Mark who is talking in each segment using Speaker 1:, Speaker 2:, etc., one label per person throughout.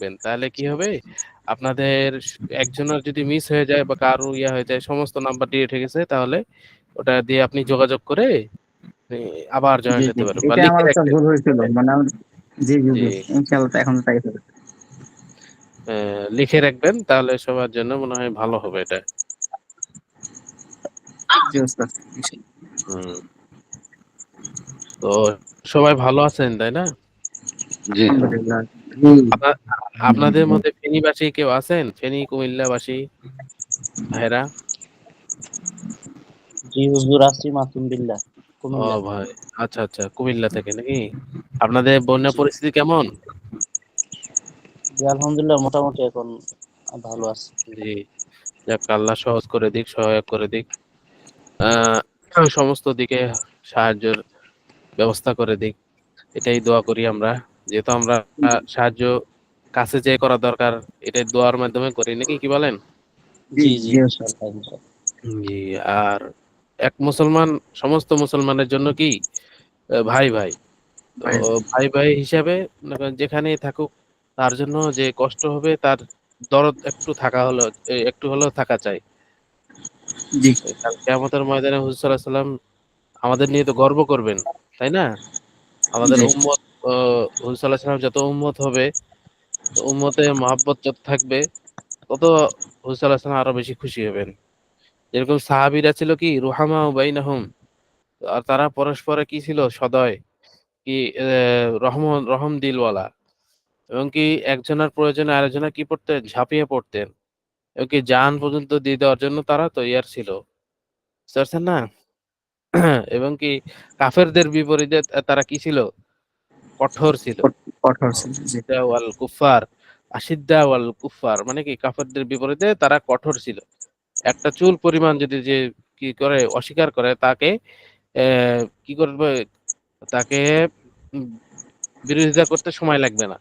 Speaker 1: রাখবেন। তাহলে কি হবে? আপনাদের একজনের যদি মিস হয়ে যায় বা কারো হয়ে যায়, সমস্ত নাম্বার ডিলিট হয়ে গেছে, তাহলে ওটা দিয়ে আপনি যোগাযোগ করে আপনি আবার
Speaker 2: জি
Speaker 1: জয়েন্ট
Speaker 2: জি,
Speaker 1: হতে পারবেন বা
Speaker 2: এটা
Speaker 1: লিখে
Speaker 2: আমার একটা
Speaker 1: রাখবেন।
Speaker 2: ভুল হয়েছিল, মানে জি জি
Speaker 1: জি,
Speaker 2: জি, ইনশাল্লাহ এখন তাই হবে।
Speaker 1: লিখে রাখবেন, তাহলে সবার জন্য মনে হয় ভালো হবে এটা।
Speaker 2: জি ওস্তাদ,
Speaker 1: হুম, তো সবাই ভালো আছেন, তাই না?
Speaker 3: জি।
Speaker 2: আলহামদুলিল্লাহ।
Speaker 1: আপনা- আপনাদের মধ্যে ফেনীবাসী কেউ আছেন? ফেনী কুমিল্লাবাসী ভাইরা?
Speaker 4: জি হুজুর, আছি মাসুম বিল্লাহ,
Speaker 1: ও
Speaker 4: কুমিল্লা।
Speaker 1: ভাই, আচ্ছা আচ্ছা, কুমিল্লা থেকে নাকি? আপনাদের বন্যা
Speaker 4: জি
Speaker 1: পরিস্থিতি কেমন?
Speaker 4: জি, আলহামদুলিল্লাহ মোটামুটি এখন ভালো আছে।
Speaker 1: জি, যাক, আল্লাহ সহজ করে দিক, সহায়ক করে দিক। সমস্ত দিকে সাহায্যের ব্যবস্থা করে দিক, এটাই দোয়া করি আমরা। যেহেতু আমরা সাহায্য কাছে যে করা দরকার, এটাই দোয়ার মাধ্যমে করি, নাকি কি বলেন?
Speaker 2: জি
Speaker 4: জি জি,
Speaker 2: জি ওস্তাদ।
Speaker 4: ইনশাআল্লাহ ইনশাআল্লাহ।
Speaker 1: জি। আর এক মুসলমান সমস্ত মুসলমানের জন্য কি ভাই ভাই। তো
Speaker 2: ভাই,
Speaker 1: ভাই ভাই হিসাবে মনে করেন যেখানেই থাকুক, তার জন্য যে কষ্ট হবে তার দরদ একটু থাকা হলো, একটু হলেও থাকা চাই।
Speaker 2: জি
Speaker 1: কাল কিয়ামতের ময়দানে হুজুর সাল্লাল্লাহু আলাইহি সাল্লাম আমাদের নিয়ে তো গর্ব করবেন, তাই না? আমাদের
Speaker 2: জি
Speaker 1: উম্মত, হুজুর সাল্লাল্লাহু আলাইহি সাল্লাম যত উম্মত হবে, তো উম্মতে মহাব্বত যত থাকবে, তত হুজুর সাল্লাল্লাহু আলাইহি সাল্লাম আরো বেশি খুশি হবেন। যেরকম সাহাবীরা ছিল কি রুহামা বাইনাহুম, আর তারা পরস্পরে কি ছিল? সদয়, কি রহম রহম দিলওয়ালা, এবং কি একজনের প্রয়োজনে আরেকজনের কি পড়তেন? ঝাঁপিয়ে পড়তেন, এবং কি জান পর্যন্ত দিয়ে দেওয়ার জন্য তারা তৈয়ার ছিল। বুঝতে পারছেন না? এবং কি কাফেরদের বিপরীতে তারা কি ছিল? কঠোর ছিল।
Speaker 2: কঠোর ছিল, জি
Speaker 1: আশিদ্দা ওয়াল কুফার, আশিদ্দা ওয়াল কুফার মানে কি কাফেরদের বিপরীতে তারা কঠোর ছিল। একটা চুল পরিমাণ যদি যে কি করে অস্বীকার করে, তাকে কি করবে? তাকে উম, বিরোধিতা করতে সময় লাগবে না,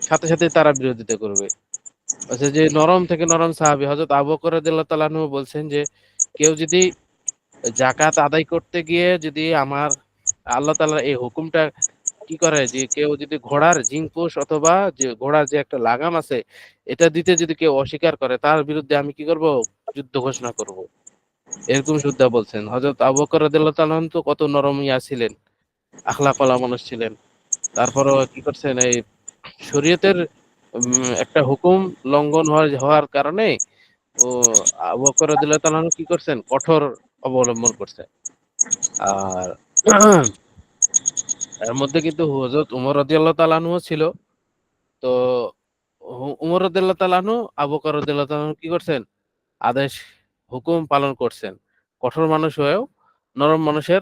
Speaker 1: সাথে সাথে তারা বিরোধিতা করবে। আচ্ছা, যে নরম থেকে নরম সাহাবী হযরত আবু বকর রাদিয়াল্লাহু তাআলা আনহু বলছেন যে কেউ যদি যাকাত আদায় করতে গিয়ে যদি আমার আল্লাহ তাআলার এই হুকুমটা কি করে, যে কেউ যদি ঘোড়ার জিংপোশ অথবা যে ঘোড়ার যে একটা লাগাম আছে, এটা দিতে যদি কেউ অস্বীকার করে, তার বিরুদ্ধে আমি কি করব? যুদ্ধ ঘোষণা করব। এরকম সুদ্দা বলছেন। হযরত আবু বকর রাদিয়াল্লাহু তাআলা আনহু তো কত নরম ছিলেন, আখলাক ওয়ালা মানুষ ছিলেন। তারপরেও কি করছেন, এই শরীয়তের একটা হুকুম লঙ্ঘন হওয়ার কারণে ও আবু বকর রাদিয়াল্লাহু তাআলা আনহু কি করছেন? কঠোর অবলম্বন করছেন। আর এর মধ্যে কিন্তু হযরত উমর রাদিয়াল্লাহু তাআলা আনহুও ছিল। তো উমর রাদিয়াল্লাহু তাআলা আনহু আবু বকর রাদিয়াল্লাহু তাআলা আনহু কি করছেন? আদেশ হুকুম পালন করছেন। কঠোর মানুষ হয়েও নরম মানুষের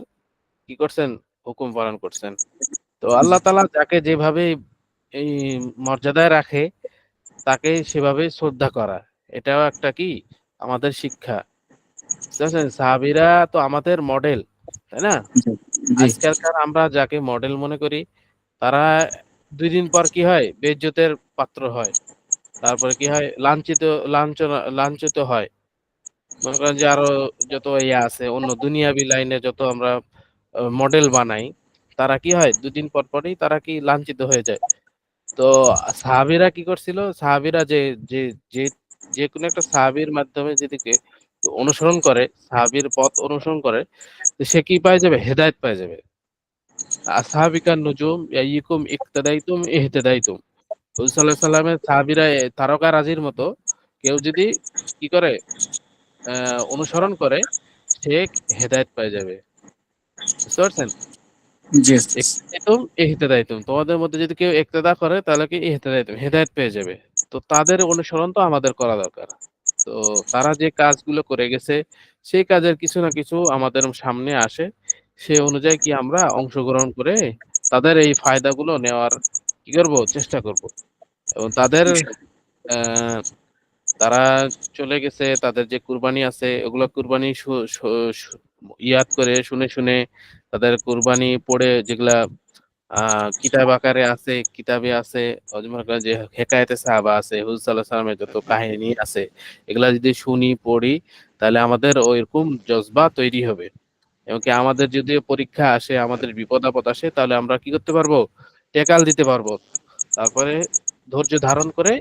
Speaker 1: কি করছেন? হুকুম পালন করছেন। তো আল্লাহ তাআলা যাকে যেভাবে এই মর্যাদায় রাখে, তাকে সেভাবেই শ্রদ্ধা করা। এটাও একটা কি আমাদের শিক্ষা। বুঝতে পারছেন? সাহাবীরা তো আমাদের মডেল, তাই না?
Speaker 2: জি জি
Speaker 1: আজকালকার আমরা যাকে মডেল মনে করি, তারা ২ দিন পর কি হয়? বেইজ্জতের পাত্র হয়। তারপরে কি হয়? লাঞ্ছিত হয়। মনে করেন যে আরো যত আছে অন্য দুনিয়াবি লাইনে যত আমরা মডেল বানাই, তারা কি হয়? ২ দিন পর পরই তারা কি লাঞ্ছিত হয়ে যায়। তো সাহাবীরা কি করছিল? সাহাবীরা যে যে যেকোনো একটা সাহাবীর মাধ্যমে যদি অনুসরণ করে, সাহাবীর পথ অনুসরণ করে, তো সে কি পেয়ে যাবে? হেদায়েত পেয়ে যাবে। আসহাবিকান নুজুম ইয়াইকুম ইকতাদাইতুম ইহতাদাইতুম। রাসূল সাল্লাল্লাহু আলাইহি সাল্লামের সাহাবীরা তারকারাজির মতো কেউ যদি কি করে? অনুসরণ করে, সে হেদায়েত পেয়ে যাবে। বুঝতে পারছেন?
Speaker 2: জি
Speaker 1: ইক্তাদাইতুম ইহতাদাইতুম। তোমাদের মধ্যে যদি কেউ ইক্তেদা করে, তাহলে কি ইহতাদাইতুম, হেদায়েত পেয়ে যাবে। তো তাদের অনুসরণ তো আমাদের করা দরকার। তো তারা যে কাজগুলো করে গেছে, সেই কাজের কিছু না কিছু আমাদের সামনে আসে। সে অনুযায়ী কি আমরা অংশগ্রহণ করে তাদের এই ফায়দাগুলো নেওয়ার কি করব? চেষ্টা করব। এবং তাদের অ্যা তারা চলে গেছে, তাদের যে কুরবানি আছে, ওগুলো কুরবানি শু শু শু ইয়াদ করে শুনে, শুনে তাদের কুরবানি পড়ে যেগুলা আ কিতাব আকারে আছে, কিতাবে আছে, মনে করেন যে হেকায়েতে সাহাবা আছে, হুজুর সাল্লাল্লাহু আলাইহি ওয়াসাল্লামের যত কাহিনী আছে, এগুলা যদি শুনি, পড়ি, তাহলে আমাদের ওইরকম জজবা তৈরি হবে। এবং কি আমাদের যদি পরীক্ষা আসে, আমাদের বিপদ-আপদ আসে, তাহলে আমরা কি করতে পারবো? টেকাল দিতে পারবো। তারপরে ধৈর্য ধারণ করে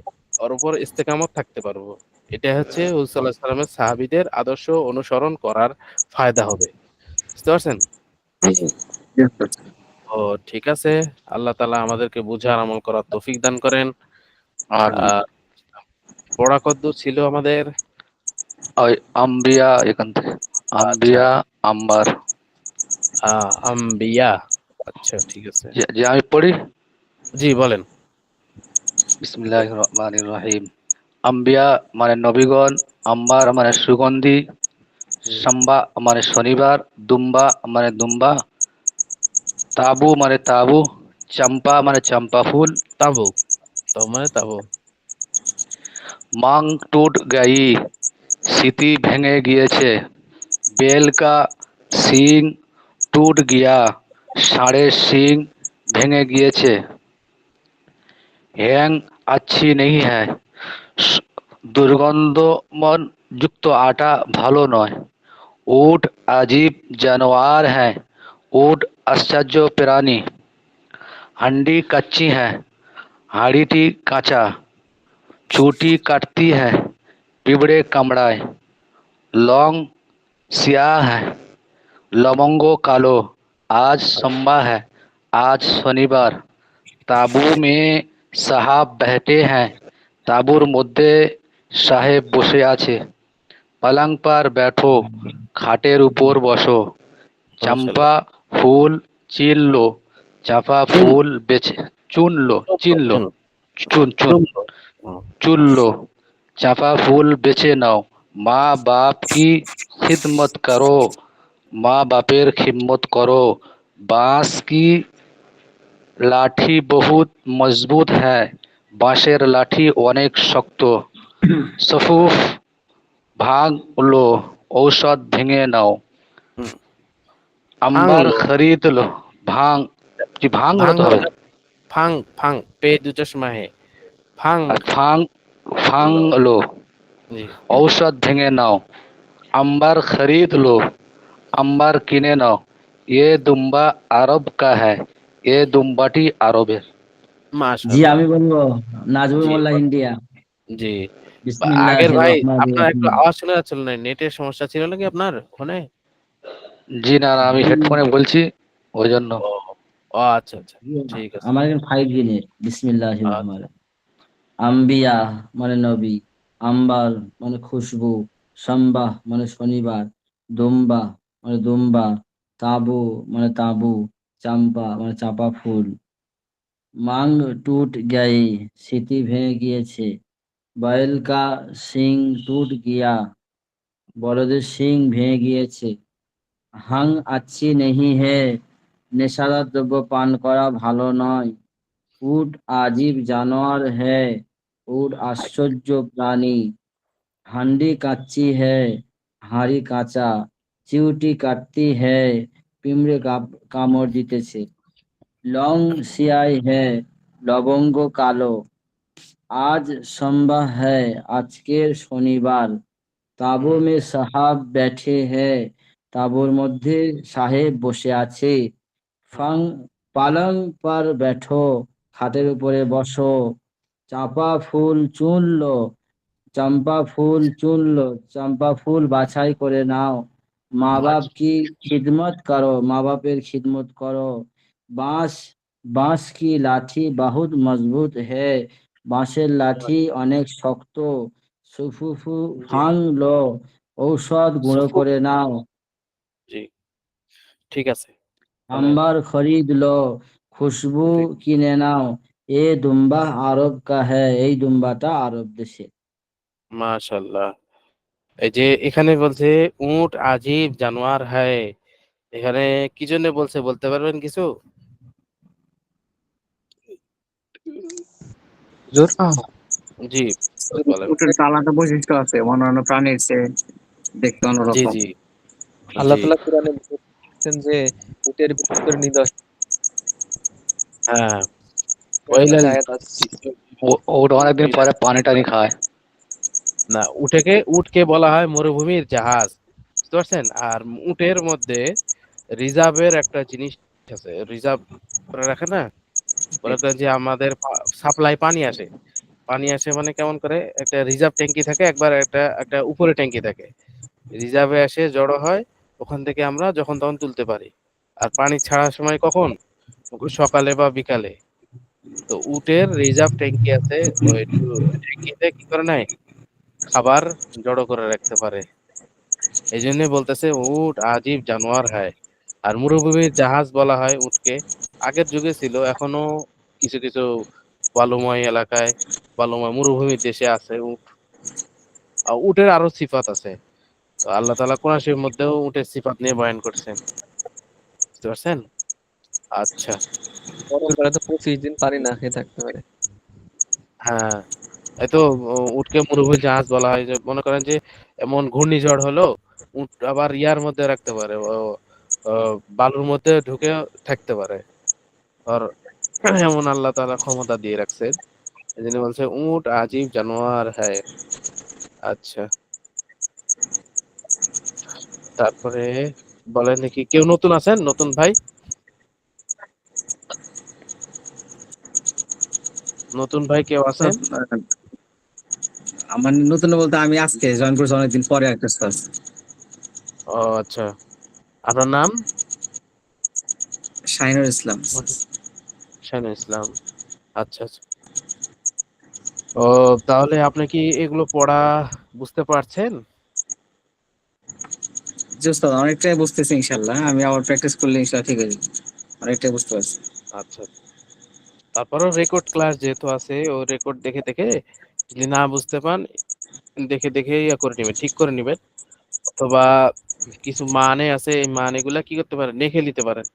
Speaker 1: ওর উপর ইস্তেকামত থাকতে পারবো। এটা হচ্ছে হুজুর সাল্লাল্লাহু আলাইহি সাল্লামের সাহাবীদের আদর্শ অনুসরণ করার ফায়দা হবে। বুঝতে পারছেন?
Speaker 2: Yes, sir.
Speaker 1: ও ঠিক আছে। আল্লাহ তাআলা আমাদেরকে বুঝার আমল করার তৌফিক দান করেন।
Speaker 2: আমিন।
Speaker 1: আর পড়া কদ্দূর ছিল আমাদের?
Speaker 3: ওই আম্বিয়া এখান থেকে
Speaker 1: আচ্ছা,
Speaker 3: আম্বিয়া আম্বার।
Speaker 1: আম্বিয়া। আচ্ছা ঠিক আছে।
Speaker 3: যে আমি পড়ি।
Speaker 1: জি বলেন।
Speaker 3: বিসমিল্লাহির রহমানির রহিম। আম্বিয়া মানে নবীগণ, আম্বার মানে সুগন্ধি,
Speaker 1: হুম,
Speaker 3: সাম্বা মানে শনিবার, দুম্বা মানে দুম্বা, তাবু মানে তাবু, চম্পা মানে চম্পা ফুল।
Speaker 1: তাবু। তো মানে তাবু।
Speaker 3: মাং টুট গাই, স্মৃতি ভেঙে গিয়েছে। বেল কা শিং টুট গিয়া, ষাঁড়ের শিং ভেঙে গিয়েছে। হ্যাং আচ্ছি নেই হ্যায়, দুর্গন্ধমন যুক্ত আটা ভালো নয়। উট আজীব জানোয়ার হ্যায়, উট আশ্চর্য প্রাণী। হান্ডি কাচ্চি হ্যায়, হাঁড়িটি কাঁচা। चूटी काटती है, पिबड़े कामड़ाए। लौंग स्याह है, लवंगो कालो। आज सोमवार है, आज शनिवार। ताबू में साहब बैठे हैं, ताबूर মধ্যে সাহেব বসে আছে। পালং পার बैठो, খাটের উপর বসো।
Speaker 1: মাশাআল্লাহ।
Speaker 3: চম্পা ফুল চিনলো, চাঁপা
Speaker 1: চুন,
Speaker 3: ফুল বেছে চুনলো,
Speaker 1: চুন,
Speaker 3: চিনলো,
Speaker 1: চুন,
Speaker 3: চুন চুন
Speaker 1: চুন। হুম,
Speaker 3: चुल्लो। चापा फूल बेचे नाও। माँ बाप की खिदमत करो, माँ बापेर খিদমত করো। बांस की লাঠি বহুত মজবুত হ্যায়, বাঁশের লাঠি অনেক শক্ত। সফুফ ভাঙলো, ঔষধ ভেঙে নাও।
Speaker 1: হুম।
Speaker 3: আম্বার
Speaker 1: ভাঙলো,
Speaker 3: খরিদ লো, ভাঙ কি ভাঙ বলতে
Speaker 1: ভাঙলো
Speaker 3: হবে।
Speaker 1: না, ফাং, ফাং, পে দুটো সময় হে। ফাং
Speaker 3: আর ফাং
Speaker 1: লো।
Speaker 3: ভাঙলো,
Speaker 1: জি।
Speaker 3: ঔষধ ভেঙে নাও। আম্বার খরিদ লো, আম্বার কিনে নাও। এ দুম্বা আরব কা হ্যায়, এ দুম্বাটি আরবের।
Speaker 4: জি
Speaker 1: মাশাআল্লাহ।
Speaker 4: আমি বলবো, নাজমুল
Speaker 1: জি,
Speaker 4: মোল্লা ইন্ডিয়া।
Speaker 1: জি। আগের
Speaker 4: বিসমিল্লাহির
Speaker 1: ভাই
Speaker 4: রহমানির
Speaker 1: আপনার একটু
Speaker 4: রহিম।
Speaker 1: আওয়াজ শোনা যাচ্ছিল না। নেটের সমস্যা ছিল নাকি আপনার ফোনে?
Speaker 3: জি না না, আমি
Speaker 4: জি,
Speaker 3: হেডফোনে বলছি ওই জন্য।
Speaker 1: ও, ও আচ্ছা, আচ্ছা।
Speaker 4: জি,
Speaker 1: ঠিক আছে।
Speaker 4: আমার এখানে 5G নেট। বিসমিল্লাহির
Speaker 1: আচ্ছা।
Speaker 4: রহমানির রহিম। আম্বিয়া মানে নবী, আম্বার মানে খুশবু, সাম্বাহ মানে শনিবার, দুম্বা মানে দুম্বা, তাবু মানে তাবু, চাম্পা মানে চাপা ফুল। মাং টুট গেই, স্মৃতি ভেঙে গিয়েছে। बैल का শিং টুট গিয়া, বলদের শিং ভেঙে গিয়েছে। হাং আচ্ছি নেহি হে, নেশাদার দ্রব্য পান করা ভালো নয়। উট আজীব জানোয়ার হে, উট আশ্চর্য প্রাণী। হান্ডি কাচ্চি হে, হাঁড়ি কাঁচা। চিউটি কাটতি হে, পিঁমড়ে কামড় দিতেছে। লং সিয়াই হে, লবঙ্গ কালো। আজ সোমবার হ্যায়, আজকের শনিবার। তাবু
Speaker 1: হুম,
Speaker 4: মে সাহাব ব্যাঠে হ্যায়, তাঁবুর মধ্যে সাহেব বসে আছে।
Speaker 1: হুম।
Speaker 4: ফাং পালং পার ব্যাঠো, খাটের উপরে বসো। চাপা ফুল চুনলো, চম্পা ফুল চুনলো, চম্পা ফুল বাছাই করে নাও। মা বাপ
Speaker 1: আচ্ছা।
Speaker 4: কি খিদমত করো, মা বাপের খিদমত করো। বাঁশ বাঁশ কি লাঠি বহুত মজবুত হে, বাঁশের লাঠি অনেক শক্ত। সুফুফু
Speaker 1: জি।
Speaker 4: ফাং লো, ঔষধ গুঁড়ো
Speaker 1: সুফু।
Speaker 4: করে নাও।
Speaker 1: জি, ঠিক আছে। মানে
Speaker 4: আম্বার খরিদ লো, খুশবু
Speaker 1: জি,
Speaker 4: কিনে নাও। এ দুম্বা আরব কা হ্যায়, এই দুম্বাটা আরব দেশে।
Speaker 1: মাশাআল্লাহ। এই যে এখানে বলছে উট আজীব জানোয়ার হ্যায়। এখানে কি জন্য বলছে বলতে পারবেন কিছু?
Speaker 5: হুজুর,
Speaker 1: জি, বলেন।
Speaker 2: ওটার তো আলাদা বৈশিষ্ট্য আছে অন্যান্য প্রাণীর চেয়ে, দেখতে
Speaker 1: জি,
Speaker 2: অন্যরকম।
Speaker 1: জি,
Speaker 5: আল্লাহ
Speaker 1: জি।
Speaker 5: তাআলা কোরআনে বলেছেন যে উটের বিশেষ করে নিদর্শন
Speaker 1: হ্যাঁ,
Speaker 5: একটা
Speaker 1: ওয়াইলাল
Speaker 5: আয়াত আছে।
Speaker 1: জি,
Speaker 3: ওটা অনেকদিন
Speaker 1: ওইটা
Speaker 3: পরে পানি টানি খায়।
Speaker 1: না, উটকে বলা হয় মরুভূমির জাহাজ। বুঝতে পারছেন? আর উটের মধ্যে রিজার্ভের একটা জিনিস আছে। রিজার্ভ করে রাখে না? মনে করেন যে আমাদের সাপ্লাই পানি আসে মানে কেমন করে, একটা রিজার্ভ ট্যাঙ্কি থাকে, একবার একটা একটা উপরে ট্যাঙ্কি থাকে, রিজার্ভে আসে জড়ো হয়, ওখান থেকে আমরা যখন তখন তুলতে পারি। আর পানি ছাড়ার সময় কখন, সকালে বা বিকালে। তো উটের রিজার্ভ ট্যাঙ্কি আছে, ওই ট্যাঙ্কিতে কি করে নাই, খাবার জড়ো করে রাখতে পারে। এই জন্য বলতেছে উট আজীব জানোয়ার হয়। আর মরুভূমির জাহাজ বলা হয় উটকে। আগের যুগে ছিল, এখনো কিছু কিছু বালুময় এলাকায়, বালুময় মরুভূমির দেশে আছে উট। আর উটের আরো সিফাত আছে, তো আল্লাহ তাআলা কোরআন শরীফের মধ্যেও উটের সিফাত নিয়ে বয়ান করছেন। বুঝতে পারছেন? আচ্ছা।
Speaker 5: গরম কালে তো 25 দিন পানি না খেয়ে থাকতে পারে।
Speaker 1: হ্যাঁ, এই তো উটকে মরুভূমির জাহাজ বলা হয়। যে মনে করেন যে এমন ঘূর্ণিঝড় হলো, উট আবার ইয়ার মধ্যে রাখতে পারে, বালুর মধ্যে ঢুকে থাকতে পারে। আর এমন আল্লাহ তাআলা ক্ষমতা দিয়ে রাখছেন। এই জন্য বলছে উট আজীব জানোয়ার হ্যায়। আচ্ছা, তারপরে বলেন দেখি, কেউ নতুন আছেন, নতুন ভাই? নতুন ভাই কেউ আছেন?
Speaker 2: আমার নতুন বলতে আমি আজকে জয়েন করছি, অনেকদিন পরে একটা ক্লাস।
Speaker 1: ও আচ্ছা, আপনার নাম?
Speaker 2: শাহিনুর ইসলাম।
Speaker 1: শাহিনুল ইসলাম। আচ্ছা আচ্ছা। ও, তাহলে আপনি কি এগুলো পড়া বুঝতে পারছেন?
Speaker 2: জি ওস্তাদ, অনেকটাই বুঝতেছি ইনশাল্লাহ। আমি আবার প্র্যাকটিস করলে ইনশাল্লাহ ঠিক হয়ে যাবে। অনেকটাই বুঝতে পারছি।
Speaker 1: আচ্ছা, তারপরও রেকর্ড ক্লাস যেহেতু আছে, ও রেকর্ড দেখে দেখে যদি না বুঝতে পান, দেখে দেখে ইয়া করে নেবেন, ঠিক করে নেবেন। অথবা কিছু মানে আছে, এই মানেগুলা কি করতে পারেন, লিখে নিতে পারেন।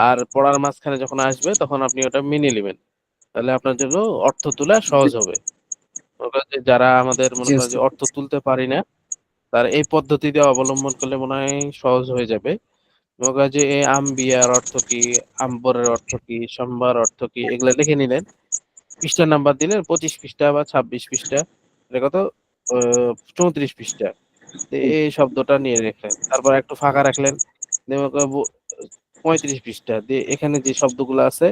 Speaker 1: আর পড়ার মাঝখানে যখন আসবে তখন আপনি ওটা মেনে নেবেন, তাহলে আপনার জন্য অর্থ তোলা সহজ হবে। মনে করেন যে যারা আমাদের মনে
Speaker 2: জি
Speaker 1: করেন যে
Speaker 2: ওস্তাদ।
Speaker 1: অর্থ তুলতে পারি না, তার এই পদ্ধতিতে অবলম্বন করলে মনে হয় সহজ হয়ে যাবে। মনে করেন যে এই আম্বিয়ার অর্থ কি, আম্বরের অর্থ কি, সম্বার অর্থ কি, এগুলা লিখে নিলেন। পৃষ্ঠা নাম্বার দিলেন 25 পৃষ্ঠা বা 26 পৃষ্ঠা, এটা কত, 34 পৃষ্ঠা। তো এই শব্দটা নিয়ে রাখলেন, তারপর একটু ফাঁকা রাখলেন, দিয়ে মনে করেন 35 পৃষ্ঠা দিয়ে এখানে যে শব্দগুলো আছে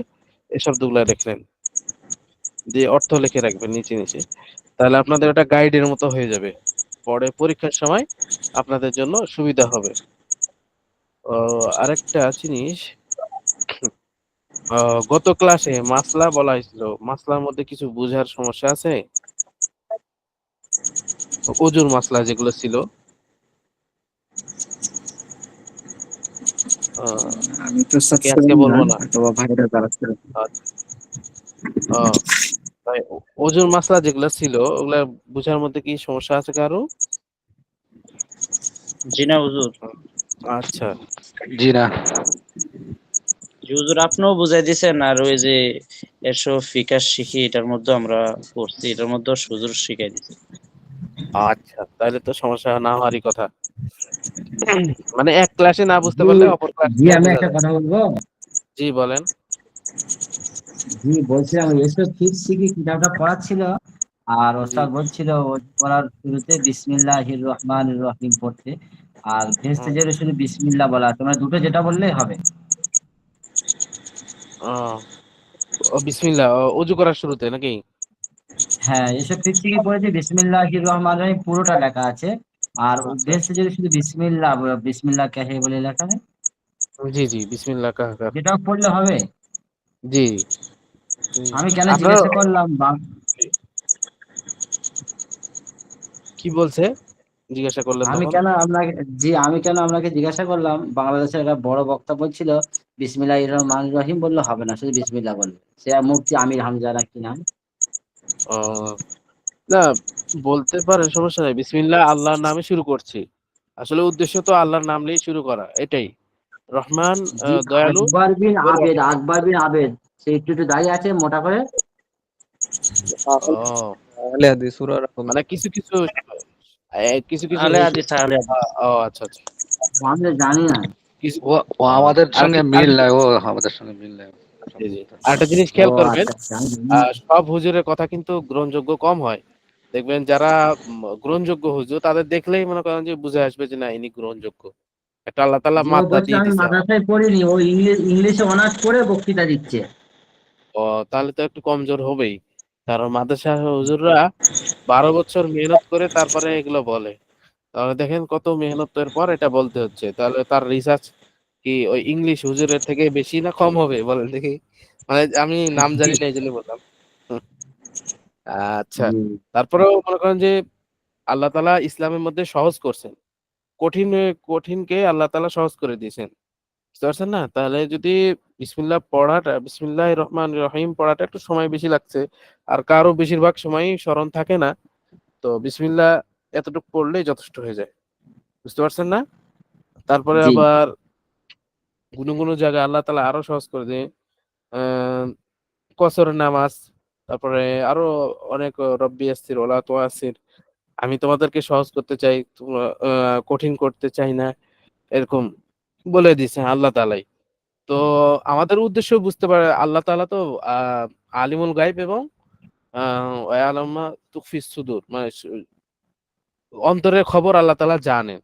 Speaker 1: এই শব্দগুলো লিখলেন, দিয়ে অর্থ লিখে রাখবেন নিচে নিচে। তাহলে আপনাদের ওটা গাইডের মতো হয়ে যাবে, পরে পরীক্ষার সময় আপনাদের জন্য সুবিধা হবে। আরেকটা জিনিস, গত ক্লাসে মাসলা বলা হয়েছিল, মাসলার মধ্যে কিছু বোঝার সমস্যা আছে? অজুর মাসলা যেগুলো ছিল, আহ,
Speaker 2: আমি তো ওস্তাদ
Speaker 1: নাকি আজকে
Speaker 2: ছিলাম না,
Speaker 1: বলবো না?
Speaker 2: তো ভাইরা যারা ছিল।
Speaker 1: আচ্ছা, তাই অজুর মাসলা যেগুলো ছিল ওগুলা বোঝার মধ্যে কি সমস্যা আছে কারো?
Speaker 6: জি না হুজুর।
Speaker 1: আচ্ছা।
Speaker 3: জি না।
Speaker 6: জি হুজুর, আপনিও বুঝাই দিছেন, আর ওই যে এসব ফিকার শিখি এটার মধ্যে আমরা পড়ছি, এটার মধ্যে হুজুর শিখাই দিছে।
Speaker 1: আচ্ছা, তাহলে তো সমস্যা না হওয়ারই কথা। মানে এক ক্লাসে না বুঝতে
Speaker 4: জি
Speaker 1: পারলে অপর ক্লাসে
Speaker 4: জি,
Speaker 1: গিয়ে
Speaker 4: আমি
Speaker 1: বোঝা
Speaker 4: একটা
Speaker 1: যায়।
Speaker 4: কথা বলবো।
Speaker 1: জি বলেন।
Speaker 4: জি, বলছিলাম এসব ঠিক শিখি কিতাবটা পড়াচ্ছিল, আর
Speaker 1: জি।
Speaker 4: ওস্তাদ বলছিল ওই পড়ার শুরুতে বিসমিল্লাহির রহমানির রহিম পড়তে, আর ভেস্তে
Speaker 1: হুম,
Speaker 4: যে শুধু বিসমিল্লাহ বলা, তোমরা দুটো যেটা বললেই হবে।
Speaker 1: আহ, ও বিসমিল্লাহ, অজু করার শুরুতে নাকি?
Speaker 4: হ্যাঁ, এসব ঠিক শিখি পড়েছি, বিসমিল্লাহির রহমানির রহিম পুরোটা লেখা আছে। আর
Speaker 1: আচ্ছা,
Speaker 4: ভেস্তে যে শুধু বিসমিল্লাহ বিসমিল্লাহ কাহে বলে লেখা নেই,
Speaker 1: জি জি, বিসমিল্লাহ কাহকার।
Speaker 4: যেটাও পড়লে হবে।
Speaker 1: জি জি।
Speaker 4: আমি কেন
Speaker 1: আপনার
Speaker 4: জিজ্ঞাসা করলাম
Speaker 1: কি বলছে, জিজ্ঞাসা করলেন
Speaker 4: আমি
Speaker 1: তখন?
Speaker 4: কেন আপনাকে, জি আমি কেন আপনাকে জিজ্ঞাসা করলাম, বাংলাদেশের একটা বড় বক্তা বলছিল বিসমিল্লাহির রহমানির রহিম বললে হবে না, শুধু বিসমিল্লাহ বলবে। সে মুফতি আমির হামজা না কি নাম।
Speaker 1: আহ, না, বলতে পারেন, সমস্যা নাই। বিসমিল্লাহ আল্লাহর নামে শুরু করছি, আসলে উদ্দেশ্য তো আল্লাহর নাম নিয়ে শুরু করা, এটাই। রহমান,
Speaker 4: জি,
Speaker 1: দয়ালু ও রহিম।
Speaker 4: আকবর বিন আবেদ, সে একটু একটু দাঁড়িয়ে আছে মোটা করে।
Speaker 1: ও,
Speaker 5: আহলে হাদিস সূরা রকম।
Speaker 1: মানে কিছু কিছু কিছু কিছু
Speaker 6: আহলে হাদিস, আহলে হাদিস।
Speaker 1: ও আচ্ছা আচ্ছা।
Speaker 4: আমি তো জানি না।
Speaker 1: কিছু
Speaker 3: ও ও আমাদের
Speaker 1: আর
Speaker 3: সঙ্গে
Speaker 1: আর
Speaker 3: মিল নাই, ও আমাদের সঙ্গে মিল নাই।
Speaker 1: জি জি, আরেকটা জিনিস
Speaker 4: ও
Speaker 1: খেয়াল করবেন,
Speaker 4: আচ্ছা আচ্ছা, আমি জানি না।
Speaker 1: সব হুজুরের কথা কিন্তু গ্রহণযোগ্য কম হয়। দেখবেন যারা গ্রহণযোগ্য হুজুর, তাদের দেখলেই মনে করেন যে বুঝে আসবে যে না, ইনি গ্রহণযোগ্য, একটা আল্লাহ তাআলা
Speaker 4: জি, ও
Speaker 1: মাত্রা
Speaker 4: বলছে
Speaker 1: দিয়ে
Speaker 4: আমি
Speaker 1: দিছে আমার।
Speaker 4: মাদ্রাসায় পড়িনি, ও ইংলিশে অনার্স করে বক্তৃতা দিচ্ছে।
Speaker 1: ও তাহলে তো একটু কমজোর হবেই, কারণ মাদ্রাসা হুজুররা 12 বছর মেহনত করে তারপরে এগুলো বলে। তাহলে দেখেন কত মেহনতের পর এটা বলতে হচ্ছে, তাহলে তার রিসার্চ কি ওই ইংলিশ হুজুরের থেকে বেশি না কম হবে বলেন দেখি? মানে আমি নাম জানি না এই জন্য বললাম। হুম, আচ্ছা,
Speaker 4: জি
Speaker 1: তারপরেও মনে করেন যে আল্লাহ তাআলা ইসলামের মধ্যে সহজ করছেন, কঠিন কঠিনকে আল্লাহ তাআলা সহজ করে দিয়েছেন, বুঝতে পারছেন না? তাহলে যদি বিসমিল্লাহ রহমান রহিম পড়াটা একটু সময় বেশি লাগছে, আর কারো বেশিরভাগ সময়ই স্মরণ থাকে না, তো বিসমিল্লাহ এতটুকু পড়লেই যথেষ্ট হয়ে যায়, বুঝতে পারছেন না? তারপরে
Speaker 4: জি
Speaker 1: আবার কোনো জায়গায় আল্লাহ তাআলা আরো সহজ করে দেয়। আহ কসরের নামাজ, তারপরে আরো অনেক রব্বি ইয়াসসির ওয়ালা তুআসির, আমি তোমাদেরকে সহজ করতে চাই, তোমরা কঠিন করতে চাই না, এরকম বলে দিয়েছে আল্লাহ তাআলাই। তো আমাদের উদ্দেশ্য বুঝতে পারে আল্লাহ তাআলা তো আলিমুল গায়ব এবং ওয়ালাম মা তুখফিস সুদূর, মানে অন্তরের খবর আল্লাহ তাআলা জানেন।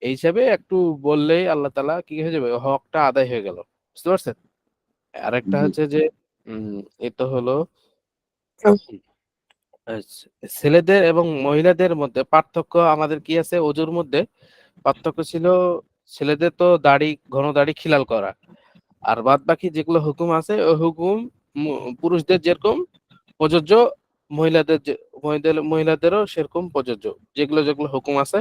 Speaker 1: এই হিসাবে একটু বললেই আল্লাহ তাআলা কি হয়ে যাবে, হকটা আদায় হয়ে গেল, বুঝতে পারছেন? আরেকটা
Speaker 4: জি
Speaker 1: হচ্ছে যে এটা হলো ছেলেদের এবং মহিলাদের মধ্যে পার্থক্য আমাদের কি আছে ওযুর মধ্যে? পার্থক্য ছিল ছেলেদের তো ঘন দাড়ি খিলাল করা, আর বাদ বাকি যেগুলো হুকুম আছে ওই হুকুম পুরুষদের যেরকম প্রযোজ্য, মহিলাদেরও সেরকম প্রযোজ্য। যেগুলো যেগুলো হুকুম আছে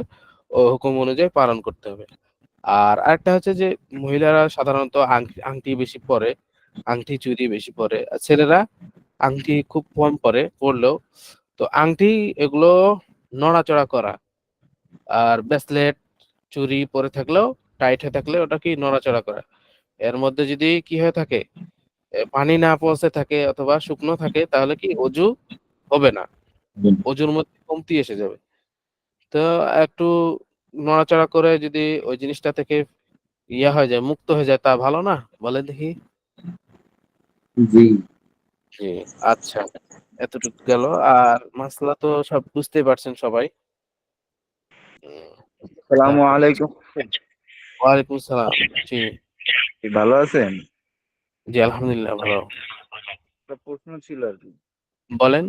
Speaker 1: ও হুকুম অনুযায়ী পালন করতে হবে। আর আরেকটা হচ্ছে যে মহিলারা সাধারণত আংটি বেশি পরে, আংটি চুড়ি বেশি পরে, আর ছেলেরা আংটি খুব কম পরলেও তো আংটি এগুলো নড়াচড়া করা, আর ব্রেসলেট চুড়ি পরে থাকলেও টাইট হয়ে থাকলে ওটা কি নড়াচড়া করা। এর মধ্যে যদি কি হয়ে থাকে, পানি না পৌঁছে থাকে অথবা শুকনো থাকে তাহলে কি অজু হবে না, অজুর মধ্যে কমতি এসে যাবে। তো একটু নড়াচড়া করে যদি ওই জিনিসটা থেকে হয়ে যায়, মুক্ত হয়ে যায়, তা ভালো না? বলেন দেখি।
Speaker 4: জি
Speaker 1: জি, আচ্ছা, এতটুকু গেল। আর মাসলা তো সব বুঝতেই পারছেন সবাই। উম,
Speaker 7: আসসালামু
Speaker 1: তারপর
Speaker 7: আলাইকুম।
Speaker 1: ওয়ালাইকুম সালাম। জি,
Speaker 7: ভালো আছেন?
Speaker 1: জি আলহামদুলিল্লাহ ভালো।
Speaker 7: একটা প্রশ্ন ছিল আর কি।
Speaker 1: বলেন।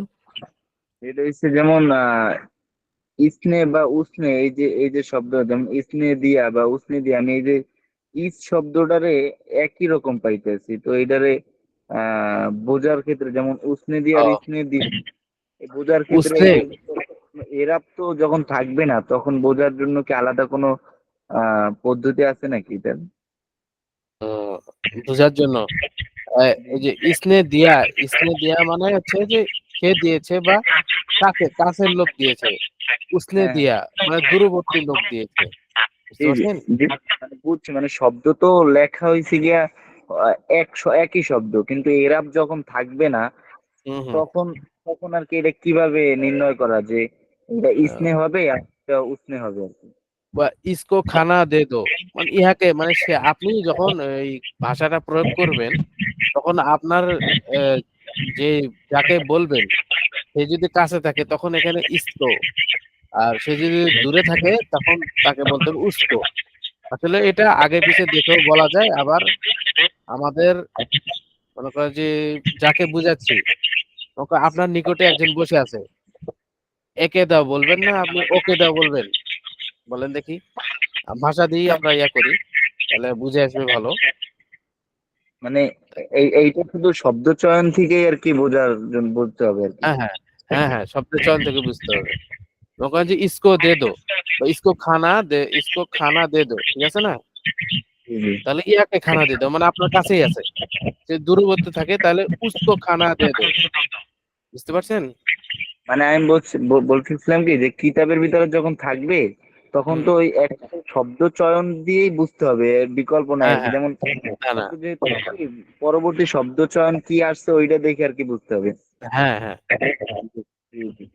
Speaker 7: এটা হচ্ছে যেমন ইসনে বা উসনে, এই যে শব্দ, যেমন ইসনে দিয়া বা উসনে দিয়া, আমি এই যে ইস শব্দটারে একই রকম পাইতেছি, তো এইটারে বোঝার ক্ষেত্রে যেমন উসনে দিয়া আর
Speaker 1: ও,
Speaker 7: ইসনে দিয়া, এই বোঝার ক্ষেত্রে
Speaker 1: উসনে
Speaker 7: এরাব তো যখন থাকবে না তখন বোঝার জন্য কি আলাদা কোনো পদ্ধতি আছে নাকি এটার?
Speaker 1: আহ, বোঝার জন্য
Speaker 7: জি।
Speaker 1: এই যে ইসনে দিয়া মানে হচ্ছে যে কে দিয়েছে বা কাছের লোক দিয়েছে। উসনে
Speaker 7: হ্যাঁ,
Speaker 1: দিয়া মানে দূরবর্তী লোক দিয়েছে, বুঝতে
Speaker 7: জি জি
Speaker 1: পারছেন?
Speaker 7: জি, মানে বুঝছি, মানে শব্দ তো লেখা হয়েছে গিয়া একই শব্দ, কিন্তু এরাব যখন থাকবে না
Speaker 1: হুম হুম।
Speaker 7: তখন তখন আর কি এটা কিভাবে নির্ণয় করা যে এটা
Speaker 1: আহ,
Speaker 7: ইসনে হবে আর এটা উসনে হবে আর কি?
Speaker 1: বা ইসকো খানা দে দো, মানে ইহাকে, মানে সে আপনি যখন এই ভাষাটা প্রয়োগ করবেন তখন আপনার আহ, যে যাকে বলবেন সে যদি কাছে থাকে তখন এখানে ইসকো, আর সে যদি দূরে থাকে তখন তাকে বলতে হবে উসকো। আসলে এটা আগে পিছে দেখেও বলা যায়। আবার আমাদের মনে করেন যে যাকে বুঝাচ্ছি, আপনার নিকটে একজন বসে আছে, একে দাও বলবেন না, আপনি ওকে দাও বলবেন? বলেন দেখি। ভাষা দিয়েই আমরা করি, তাহলে বুঝে আসবে ভালো।
Speaker 7: মানে এইটা শুধু শব্দ চয়ন থেকেই আর কি বোঝার জন্য বুঝতে হবে আর কি?
Speaker 1: হ্যাঁ হ্যাঁ, হ্যাঁ হ্যাঁ, শব্দের চয়ন থেকে বুঝতে হবে। মনে করেন যে ইসকো দে দো, তো ইসকো খানা দে দো, ঠিক আছে না?
Speaker 7: জি জি।
Speaker 1: তাহলে ইয়াকে খানা দে দো মানে আপনার কাছেই আছে। যে দূরবর্তী থাকে তাহলে উসকো খানা দে দো, বুঝতে পারছেন?
Speaker 7: মানে আমি বলতেছিলাম কি যে কিতাবের ভিতরে যখন থাকবে তখন
Speaker 1: হুম,
Speaker 7: তো ওই একটা শব্দ চয়ন দিয়েই বুঝতে হবে, এর বিকল্প নাই
Speaker 1: হ্যাঁ
Speaker 7: আর কি।
Speaker 1: হ্যাঁ,
Speaker 7: যেমন
Speaker 1: না না,
Speaker 7: শব্দ যেহেতু কি, পরবর্তী শব্দ চয়ন কি আসছে ওইটা দেখে আর কি বুঝতে হবে।
Speaker 1: হ্যাঁ হ্যাঁ।
Speaker 7: জি, জি।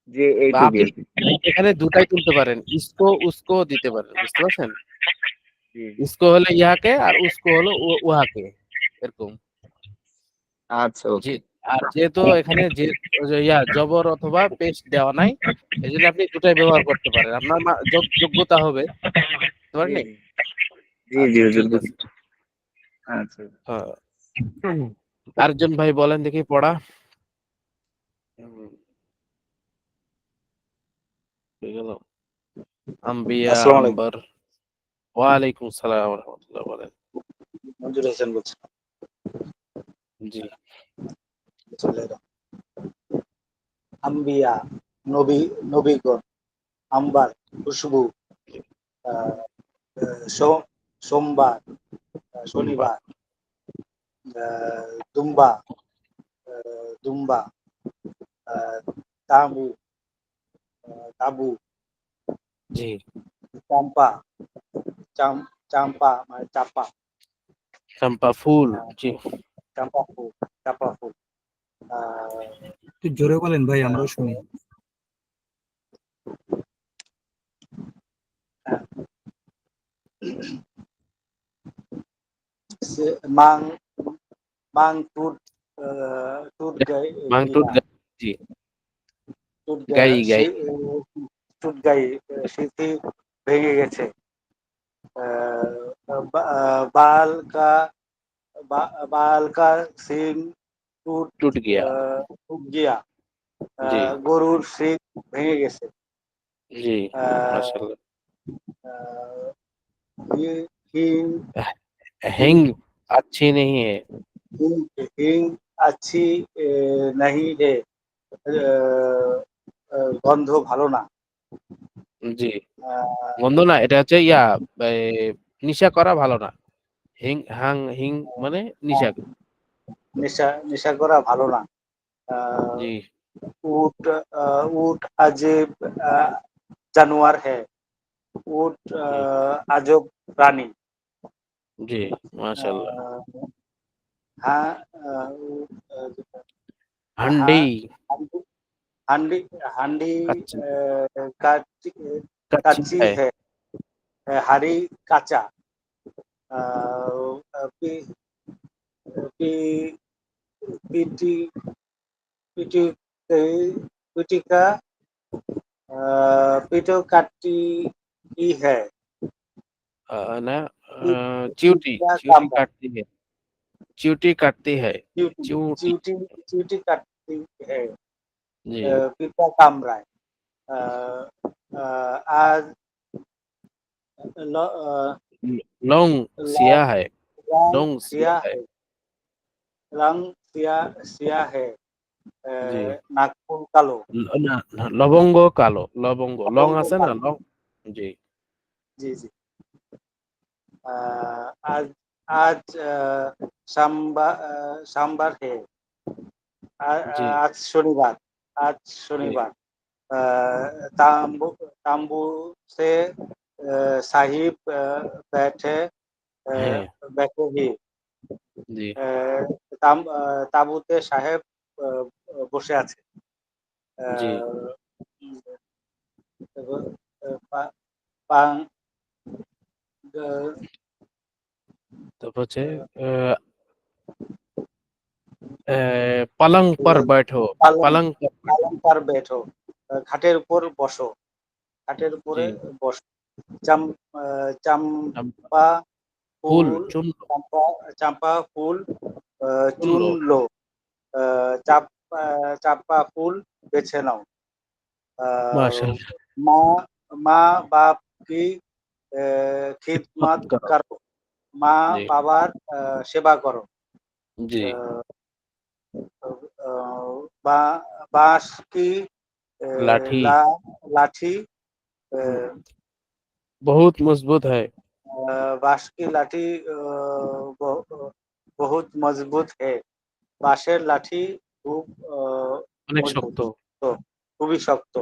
Speaker 7: যে
Speaker 1: বা
Speaker 7: এইটুকুই
Speaker 1: আপনি
Speaker 7: আর কি।
Speaker 1: এখানে দুটাই তুলতে পারেন, ইসকো উসকো দিতে পারেন, বুঝতে পারছেন?
Speaker 7: জি।
Speaker 1: ইসকো হলো ইহাকে আর উসকো হলো উহাকে, এরকম।
Speaker 7: আচ্ছা,
Speaker 1: জি।
Speaker 7: ওকে।
Speaker 1: আর যেহেতু এখানে যে ওই যে জবর অথবা পেশ দেওয়া নাই, এই জন্য আপনি দুটাই ব্যবহার করতে পারেন, আপনার যোগ্যতা হবে, বুঝতে
Speaker 7: জি
Speaker 1: পারলি?
Speaker 7: জি জি জি
Speaker 1: আচ্ছা
Speaker 7: হুজুর
Speaker 1: ঠিক আছে।
Speaker 7: বুঝছি। আচ্ছা।
Speaker 1: হ্যাঁ। হুম। আরেকজন ভাই বলেন দেখি পড়া। হয়ে গেল। আম্বিয়া,
Speaker 8: আসসালামু আলাইকুম।
Speaker 1: আম্বার। ওয়ালাইকুম সালাম ওয়া রাহমাতুল্লাহ, বলেন।
Speaker 8: মঞ্জুর হোসেন বলছি।
Speaker 1: জি।
Speaker 8: আম্বিয়া, নবী, নবীগণ, আম্বার, খুশবু, আহ, সোমবার,
Speaker 1: দুম্বা।
Speaker 8: শনিবার, দুম্বা, দুম্বা, আহ, তাঁবু, তাঁবু,
Speaker 1: জি।
Speaker 8: চাম্পা, চাম্পা মানে চাপা,
Speaker 1: চম্পা ফুল। জি।
Speaker 8: চাম্পা ফুল, চাপা ফুল, আহ,
Speaker 9: একটু জোরে বলেন ভাই, আমরাও
Speaker 8: আহ,
Speaker 9: শুনি।
Speaker 8: মাং মাং টুট টুট
Speaker 1: মাংটুট
Speaker 8: গিয়া,
Speaker 1: জি।
Speaker 8: টুট
Speaker 1: গাই গাই।
Speaker 8: টুট গাই, স্মৃতি ভেঙে গেছে। बाल का बाल का सींग
Speaker 1: টুট গিয়া।
Speaker 8: টুট গিয়া,
Speaker 1: জি।
Speaker 8: গরুর শিং ভেঙে গেছে।
Speaker 1: জি।
Speaker 8: আহ,
Speaker 1: মাশাআল্লাহ।
Speaker 8: আহ, হি- হিং হিং
Speaker 1: হিং अच्छी नहीं है।
Speaker 8: হিং হিং আছি নাহি হে, গন্ধ ভালো না।
Speaker 1: জি।
Speaker 8: আহ,
Speaker 1: গন্ধ না, এটা হচ্ছে ইয়া, এ, নিশা করা ভালো না। হিং হাং হিং মানে নিশা।
Speaker 8: নেশা নেশা করা ভালো না। আহ,
Speaker 1: জি।
Speaker 8: ऊट ऊट अजीब जानवर है। ऊट
Speaker 1: জি।
Speaker 8: अजब प्राणी।
Speaker 1: জি। মাশাআল্লাহ।
Speaker 8: আহ, हाँ ऊट,
Speaker 1: হান্ডি।
Speaker 8: हाँ हांडी हांडी
Speaker 1: কাচ্চি।
Speaker 8: काची
Speaker 1: কাচ্চি
Speaker 8: काची
Speaker 1: है।
Speaker 8: है। हाड़ी काचा। अह, पी, पी, पीटी पीटी पीटी का पीटो काटी की है।
Speaker 1: ना,
Speaker 8: पीटी
Speaker 1: च्यूटी
Speaker 8: का
Speaker 1: च्यूटी
Speaker 8: कामड़ा।
Speaker 1: काटती है। च्यूटी काटती है।
Speaker 8: च्यूटी
Speaker 1: च्यूटी।
Speaker 8: च्यूटी च्यूटी काटती है।
Speaker 1: जी।
Speaker 8: पीता कामड़ा। अह, आज
Speaker 1: लौंग सिया है।
Speaker 8: रंग
Speaker 1: लौंग सिया
Speaker 8: सिया
Speaker 1: है।
Speaker 8: है। रंग सिया सिया है।
Speaker 1: জি।
Speaker 8: नाखून कालो।
Speaker 1: না, না, লবঙ্গ কালো, লবঙ্গ লং
Speaker 8: लवंग
Speaker 1: আছে না
Speaker 8: कालो।
Speaker 1: লং। জি।
Speaker 8: जी जी। आज आज सांबार है।
Speaker 1: জি।
Speaker 8: आज शनिवार। आज
Speaker 1: জি।
Speaker 8: शनिवार। तांबू तांबू से साहिब बैठे
Speaker 1: হ্যাঁ।
Speaker 8: बैठे ही।
Speaker 1: জি।
Speaker 8: তাঁবুতে সাহেব বসে আছে।
Speaker 1: জি।
Speaker 8: আহ, তারপর, পা- পাং
Speaker 1: তারপর হচ্ছে আহ, पलंग पर बैठो।
Speaker 8: পালং
Speaker 1: पलंग पर बैठो।
Speaker 8: পালং পার বেঠো, খাটের উপর বসো। খাটের
Speaker 1: জি।
Speaker 8: উপরে বসো। চাম
Speaker 1: চম্পা
Speaker 8: চাম্পা
Speaker 1: ফুল
Speaker 8: ফুল,
Speaker 1: চুনলো।
Speaker 8: চাম্পা চাম্পা ফুল
Speaker 1: চুনলো।
Speaker 8: চুনলো। চাম্পা ফুল বেছে নাও। আহ,
Speaker 1: মাশাআল্লাহ।
Speaker 8: মা মা বাপ কি
Speaker 1: খিদমত
Speaker 8: খিদমত
Speaker 1: করো।
Speaker 8: করো। মা
Speaker 1: জি।
Speaker 8: বাবার সেবা করো।
Speaker 1: জি।
Speaker 8: আহ, বাঁশ কি
Speaker 1: লাঠি।
Speaker 8: লাঠি।
Speaker 1: হুম, बहुत मजबूत है।
Speaker 8: বাঁশ কি লাঠি বহুত মজবুত হে। বাঁশের লাঠি খুব
Speaker 1: অনেক
Speaker 8: মজবুত,
Speaker 1: শক্ত।
Speaker 8: তো খুবই শক্ত।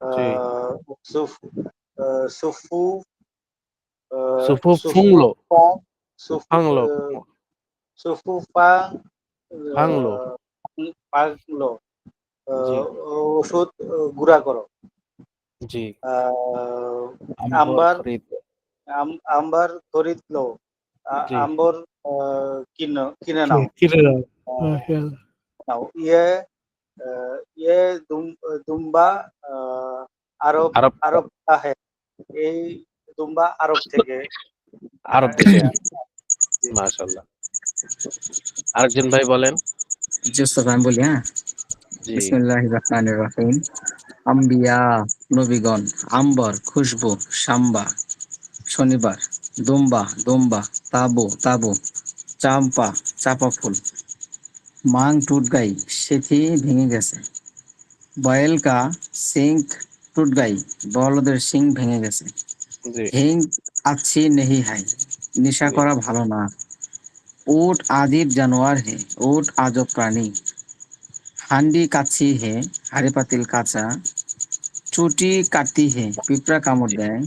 Speaker 1: জি।
Speaker 8: আহ, সুফ সুফু
Speaker 1: সুফু
Speaker 8: সুফু
Speaker 1: ফুংলো।
Speaker 8: পা সুফু
Speaker 1: ফাংলো।
Speaker 8: সুফু পা
Speaker 1: ফাংলো।
Speaker 8: পাগলো।
Speaker 1: জি।
Speaker 8: ওষুধ গুঁড়া করো।
Speaker 1: জি।
Speaker 8: আহ,
Speaker 1: আম্বর
Speaker 8: আম্বার
Speaker 1: খরিদ।
Speaker 8: আম্বার খরিদ লো।
Speaker 1: জি।
Speaker 8: আম্বর কিনে নাও।
Speaker 1: কিনে দাও।
Speaker 8: আহ,
Speaker 1: মাশাআল্লাহ।
Speaker 8: নাও ইয়ে দুম্বা আরব
Speaker 1: আরব।
Speaker 8: আরব কা হ্যায়। এই দুম্বা আরব থেকে
Speaker 1: আরব দেশের।
Speaker 8: জি,
Speaker 1: মাশাআল্লাহ। আরেকজন ভাই বলেন।
Speaker 2: জোসেফ আমি বলি, হ্যাঁ।
Speaker 1: জি
Speaker 2: বিসমিল্লাহির রহমানির রহিম। আম্বিয়া নবীগণ, আম্বর খুশবু, সাম্বা শনিবার, দুম্বা দুম্বা, তাবু তাবু, চাম্পা চাপা ফুল, মাং টুটগাই সেথি ভেঙে গেছে, বয়েলকা সিং টুটগাই বলদের সিং ভেঙে গেছে,
Speaker 1: জি
Speaker 2: হিং আচ্ছি নেহি হাই নেশা
Speaker 1: জি
Speaker 2: করা ভালো না, উট আদিব জানোয়ার হে, উট আজব প্রাণী, হান্ডি কাচ্ছি হে হাড়ি পাতিল কাঁচা, চুটি কাটতি হে পিঁপড়া কামড়
Speaker 1: জি
Speaker 2: দেয়,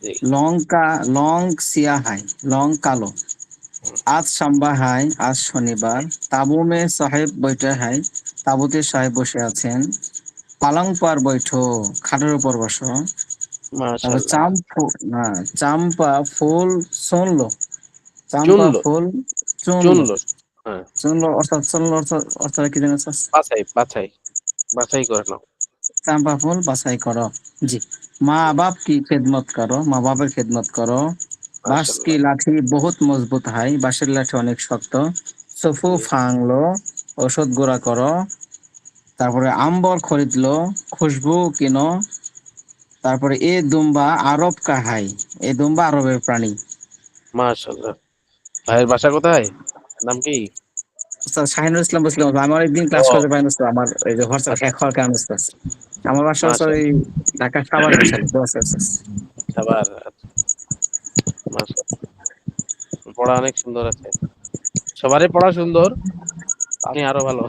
Speaker 1: জি
Speaker 2: লঙ্কা লং সিয়া হাই লং কালো,
Speaker 1: হুম,
Speaker 2: আজ সাম্বা হাই আজ শনিবার, তাবু মে সাহেব বৈঠা হাই তাবুতে সাহেব বসে আছেন, পালং পার বৈঠো খাটের উপর বসো, তারপর
Speaker 1: মাশাআল্লাহ।
Speaker 2: না চাম্পা ফুল শুনলো, চাম্পা
Speaker 1: চুনলো
Speaker 2: ফুল চুনলো,
Speaker 1: চুনলো হ্যাঁ,
Speaker 2: চুনলো অর্থাৎ চুনলো অর্থাৎ কি জানো?
Speaker 1: বাছাই বাছাই বাছাই করে নাও।
Speaker 2: চাম্পা ফুল বাছাই করো। জি। মা
Speaker 1: জি
Speaker 2: বাপ কি খেদমত করো, মা বাবার খেদমত করো। বাঁশ কি
Speaker 1: মাশাআল্লাহ।
Speaker 2: লাঠি বহুত মজবুত হয়, বাঁশের লাঠি অনেক শক্ত। সফু
Speaker 1: জি
Speaker 2: ফাংলো ঔষধ গোড়া করো। তারপরে আম্বর খরিদলো খুশবু কিনো। তারপরে এ দুম্বা আরব কাহাই, এ দুম্বা আরবের প্রাণী।
Speaker 1: মাশাআল্লাহ। ভাইয়ের বাসা কোথায়? নাম কি?
Speaker 2: ওস্তাদ শাহিনুল ইসলাম বলছিলাম, আমি অনেকদিন ক্লাস
Speaker 1: ও
Speaker 2: করতে পারিনি ওস্তাদ, আমার এই যে হোয়াটসঅ্যাপ
Speaker 1: আচ্ছা
Speaker 2: হ্যাক হওয়ার কারণে ওস্তাদ। আমার বাসা ওস্তাদ এই
Speaker 1: মাশাআল্লাহ।
Speaker 2: ঢাকা সাভার বৈশালী। দোয়া আছে ওস্তাদ।
Speaker 1: আবার মাশাআল্লাহ, পড়া অনেক সুন্দর আছে। সবারই পড়া সুন্দর, আপনি আরো ভালো।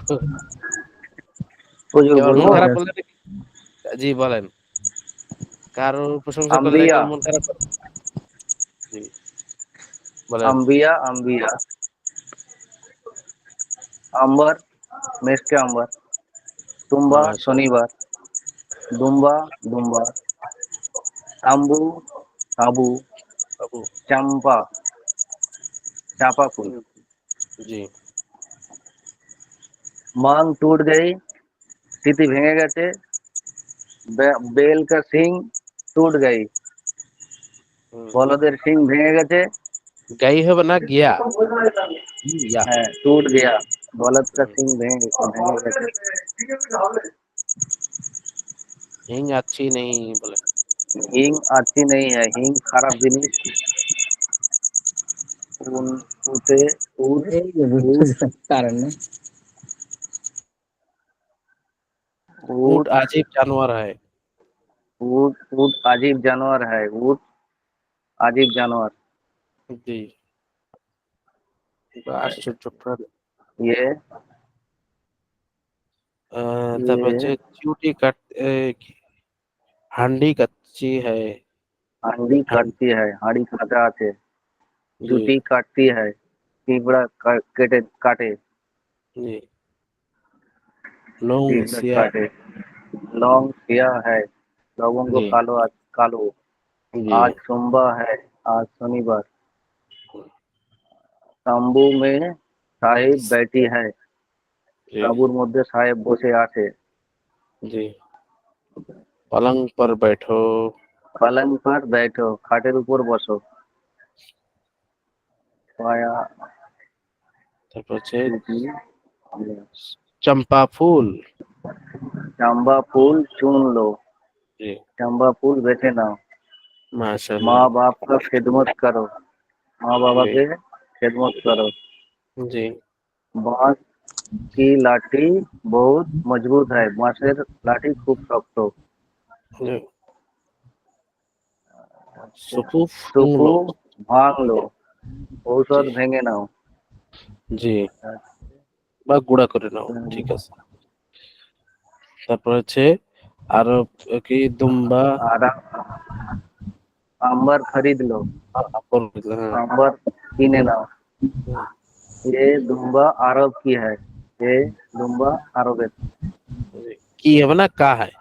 Speaker 8: হুজুর
Speaker 1: এবার মন
Speaker 8: বলবো?
Speaker 1: খারাপ করলে নাকি? জি বলেন। কারো প্রশংসা করলে
Speaker 8: আম্বিয়া,
Speaker 1: একদম মন খারাপ করে? জি বলেন।
Speaker 8: আম্বিয়া, আম্বিয়া, আম্বার, মেসকে আম্বার, তুম্বা,
Speaker 1: মাশাআল্লাহ।
Speaker 8: শনিবার, দুম্বা, দুম্বা, তাম্বু, তাবু,
Speaker 1: বাবু
Speaker 8: চাম্পা, চাপা ফুল,
Speaker 1: হুম, জি
Speaker 8: মাং টুট গই, স্মৃতি ভেঙে গেছে, বেল কা সিং টুট গই,
Speaker 1: হুম।
Speaker 8: বলদের সিং ভেঙে গেছে।
Speaker 1: গাই হবে না গিয়া? ইয়া
Speaker 8: হ্যাঁ, টুট গয়া, বলদ কা
Speaker 1: হুম।
Speaker 8: সিং ভেঙে গেছে।
Speaker 1: হিং আচ্ছি নেই বলে।
Speaker 8: হিং अच्छी नहीं है, হিং খারাপ জিনিস। উন উতে উট
Speaker 2: এই যে
Speaker 8: উট
Speaker 2: বুঝতে পারেন না।
Speaker 1: ऊंट
Speaker 8: উট
Speaker 1: अजीब जानवर है।
Speaker 8: ऊट ऊट अजीब जानवर है, ऊट अजीब जानवर।
Speaker 1: জি আশ্চর্য প্রাণী।
Speaker 8: ये
Speaker 1: তারপর
Speaker 8: ये
Speaker 1: হচ্ছে চুটি কাট কি? হান্ডি কাচ্চি হ্যায়।
Speaker 8: हांडी
Speaker 1: হান-
Speaker 8: काटती है, हांडी काटा আছে,
Speaker 1: জি
Speaker 8: चुटी काटती है, पिपड़ा केटे काटे,
Speaker 1: জি লং
Speaker 8: पिपड़ा
Speaker 1: সিয়া।
Speaker 8: काटे। लौंग सिया है, लवंग
Speaker 1: জি
Speaker 8: कालो, आज कालो।
Speaker 1: জি
Speaker 8: आज सोमवार है, आज शनिवार। तंबू में साहिब बैठी है,
Speaker 1: জি
Speaker 8: তাঁবুর মধ্যে সাহেব বসে আছে।
Speaker 1: জি पलंग पर बैठो।
Speaker 8: পালং पर बैठो, খাটের উপর বসো। পায়া
Speaker 1: তারপর হচ্ছে
Speaker 8: টুপি,
Speaker 1: চম্পা ফুল।
Speaker 8: চাম্বা ফুল চুন लो,
Speaker 1: জি
Speaker 8: চাম্বা ফুল বেছে নাও। মা
Speaker 1: মাশাআল্লাহ।
Speaker 8: বাপ का खिदमत करो, মা
Speaker 1: জি
Speaker 8: বাবাকে খেদমত করো।
Speaker 1: জি
Speaker 8: बांस की लाठी बहुत मजबूत है, বাঁশের লাঠি খুব শক্ত।
Speaker 1: জি সুকুফ
Speaker 8: টুকু
Speaker 1: নুলো।
Speaker 8: ভাঙলো,
Speaker 1: জি
Speaker 8: ঔষধ ভেঙে নাও।
Speaker 1: জি বা গুঁড়া করে নাও, ঠিক আছে। তারপর হচ্ছে আরো কি দুম্বা।
Speaker 8: আর आंबर खरीद लो,
Speaker 1: হ্যাঁ
Speaker 8: आंबर किने नाओ। ये दुम्बा अरब की है, ये दुम्बा अरबेर
Speaker 1: কি হবে না কা হয়,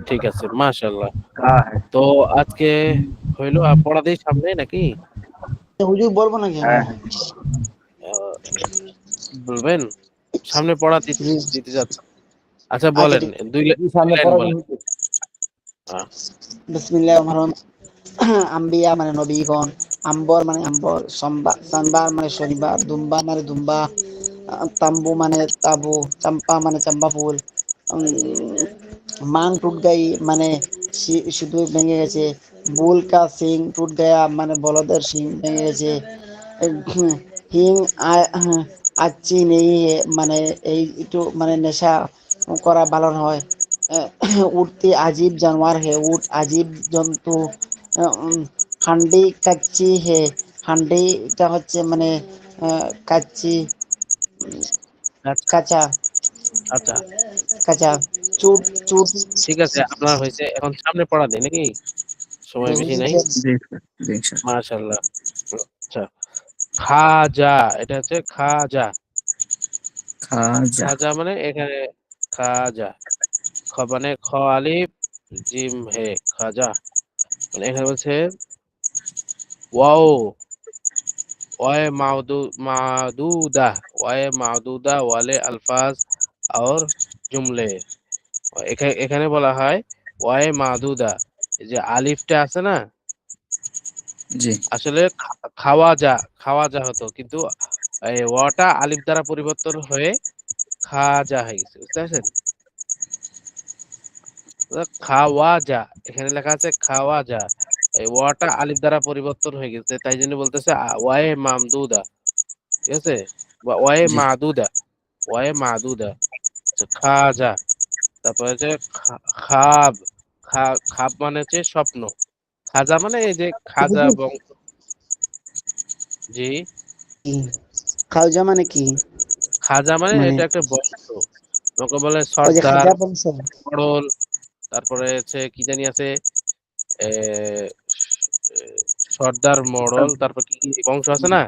Speaker 1: ঠিক আছে মাশাআল্লাহ।
Speaker 8: का है।
Speaker 1: তো আজকে হইলো পড়া দেই সামনে নাকি?
Speaker 10: হুজুর বলবো নাকি আমি?
Speaker 8: है
Speaker 1: আহ, বলবেন সামনে পড়া
Speaker 10: জি
Speaker 1: দিতে যাচ্ছে। আচ্ছা
Speaker 10: আচ্ছা
Speaker 1: বলেন
Speaker 10: ঠিক।
Speaker 1: দুই
Speaker 10: সামনে
Speaker 1: লাইন
Speaker 10: পড়া
Speaker 1: বলেন। হ্যাঁ,
Speaker 10: বিসমিল্লাহির রহমানির রহিম। আম্বিয়া মানে নবীগণ, আম্বর মানে আম্বর, সোমবার মানে শনিবার, দুম্বা মানে দুম্বা, তাম্বু মানে তাবু, চাম্পা মানে চাম্পা ফুল, মাং টুট গাই মানে শুধু ভেঙে গেছে, বুল কা সিং টুট গায়া মানে বলদের সিং ভেঙে গেছে, হিং আচ্ছি নেই মানে এই একটু মানে নেশা করা ভালো নয়। উঠতি আজীব জানোয়ার হে, উট আজীব জন্তু। হান্ডি কাচ্চি হে, হান্ডিটা হচ্ছে মানে কাচ্চি,
Speaker 1: আচ্ছা
Speaker 10: কাঁচা
Speaker 1: আচ্ছা,
Speaker 10: কাঁচা। চুট চুট
Speaker 1: ঠিক আছে, আপনার হয়েছে, এখন সামনে পড়া দেয় নাকি? সময় বেশি নাই।
Speaker 2: জি স্যার, জি স্যার।
Speaker 1: মাশাআল্লাহ। আচ্ছা, খাজা, এটা হচ্ছে খাজা।
Speaker 2: খাজা।
Speaker 1: খাজা মানে এখানে খাজা, মানে খ আলিফ জিম হে, খাজা মানে এখানে বলছে ওয়াও, ওয়ে মাদুদা, ওয়ে মাদুদা ওয়ালে আলফাজ और জুমলে। এখানে বলা হয় ওয়ে মাদুদা, এই যে আলিফটা আছে না,
Speaker 2: জি
Speaker 1: আসলে খাওয়া যা হতো, কিন্তু এই ওয়াটা আলিফ দ্বারা পরিবর্তন হয়ে খাজা হয়ে গেছে, বুঝতে পারছেন? খাওয়া যা, এখানে লেখা আছে খাওয়া যা, এই ওয়াটা আলিফ দ্বারা পরিবর্তন হয়ে গেছে, তাই জন্য বলতেছে ওয়ায়ে মামদুদা, ঠিক আছে, বা ওয়ায়ে
Speaker 2: জি
Speaker 1: মাদুদা, ওয়ায়ে মাদুদা। আচ্ছা, খাজা, তারপরে হচ্ছে খাব, খাব মানে হচ্ছে স্বপ্ন, খাজা মানে এই যে খাজা বংশ। জি,
Speaker 10: কি খাওজা মানে কি?
Speaker 1: খাজা মানে
Speaker 10: মানে
Speaker 1: এটা একটা বংশ, ওকে বলে
Speaker 10: ওই যে
Speaker 1: সর্দার,
Speaker 10: খাজা বংশ।
Speaker 1: মোড়ল, তারপরে হচ্ছে কি জানি আছে, এ, সর্দার, মোড়ল, তারপর কি কি বংশ আছে না,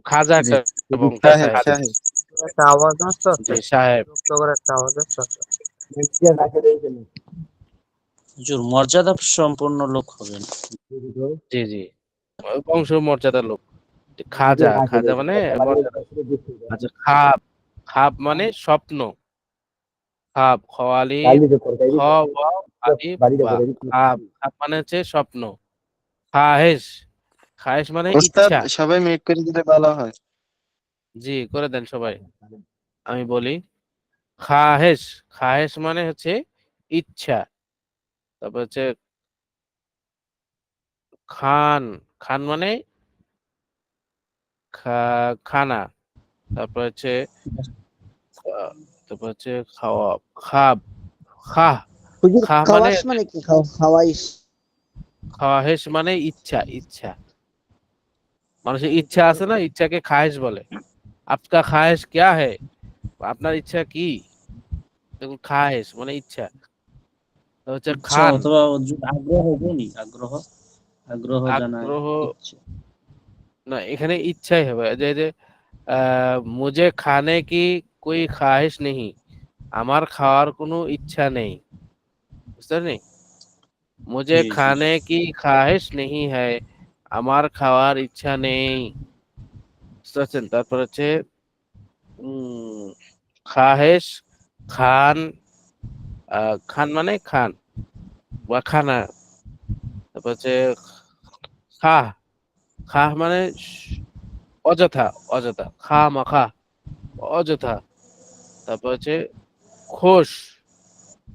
Speaker 1: খাজা
Speaker 2: জি
Speaker 1: একটা বংশ,
Speaker 5: সাহেব
Speaker 1: সাহেব।
Speaker 5: সাহেব একটা আওয়াজ আসতে আছে,
Speaker 1: জি সাহেব।
Speaker 5: বিরক্ত করে একটা আওয়াজ আসতে আছে।
Speaker 6: হুজুর মর্যাদা সম্পন্ন লোক হবেন।
Speaker 1: জি জি, বংশ মর্যাদার লোক। খাজা, খাজা মানে মর্যাদা। আচ্ছা, খাব, খাব মানে স্বপ্ন, খাব খ আলিফ খ ওয়াও আলিফ বা, খাব, খাব মানে হচ্ছে স্বপ্ন। খাহেশ, খাহেশ মানে
Speaker 5: ওস্তাদ
Speaker 1: ইচ্ছা।
Speaker 5: সবাই মিউট করে দিলে ভালো হয়।
Speaker 1: জি করে দেন সবাই, আমি বলি। খাহেশ, খাহেশ মানে হচ্ছে ইচ্ছা। তারপর হচ্ছে খান, খান মানে খানা। তারপর হচ্ছে তারপর হচ্ছে খাওয়া, খাব, খাহ,
Speaker 10: হুজুর
Speaker 1: খাহ মানে,
Speaker 10: খাওয়াস মানে কি? খাওয়াইস?
Speaker 1: খাহেশ মানে ইচ্ছা, ইচ্ছা, মানুষের ইচ্ছা আছে না, ইচ্ছাকে খাহেশ বলে। আপকা খাহেশ ক্যা হে, আপনার ইচ্ছা কি, দেখুন খাহেশ মানে ইচ্ছা। তো হচ্ছে
Speaker 6: ইচ্ছা
Speaker 1: খান,
Speaker 6: অথবা আগ্রহ বলি, আগ্রহ, আগ্রহ জানায়
Speaker 1: আগ্রহ,
Speaker 6: ইচ্ছে।
Speaker 1: না এখানে ইচ্ছাই হবে, যে মুঝে খানে কি কোই খাহিশ নেই, আমার খাওয়ার কোনো ইচ্ছা নেই, বুঝতে পারলি? মুঝে
Speaker 6: জি জি
Speaker 1: খানে কি খাহিশ নেই হ্যায়, আমার খাওয়ার ইচ্ছা নেই, বুঝতে পারছেন? তারপর হচ্ছে উম খাহেশ, খান, খান মানে খান বা খানা। তারপর হচ্ছে খাহ, খাহ মানে অযথা, অযথা, খা মাখা, অযথা। তারপর হচ্ছে খোশ,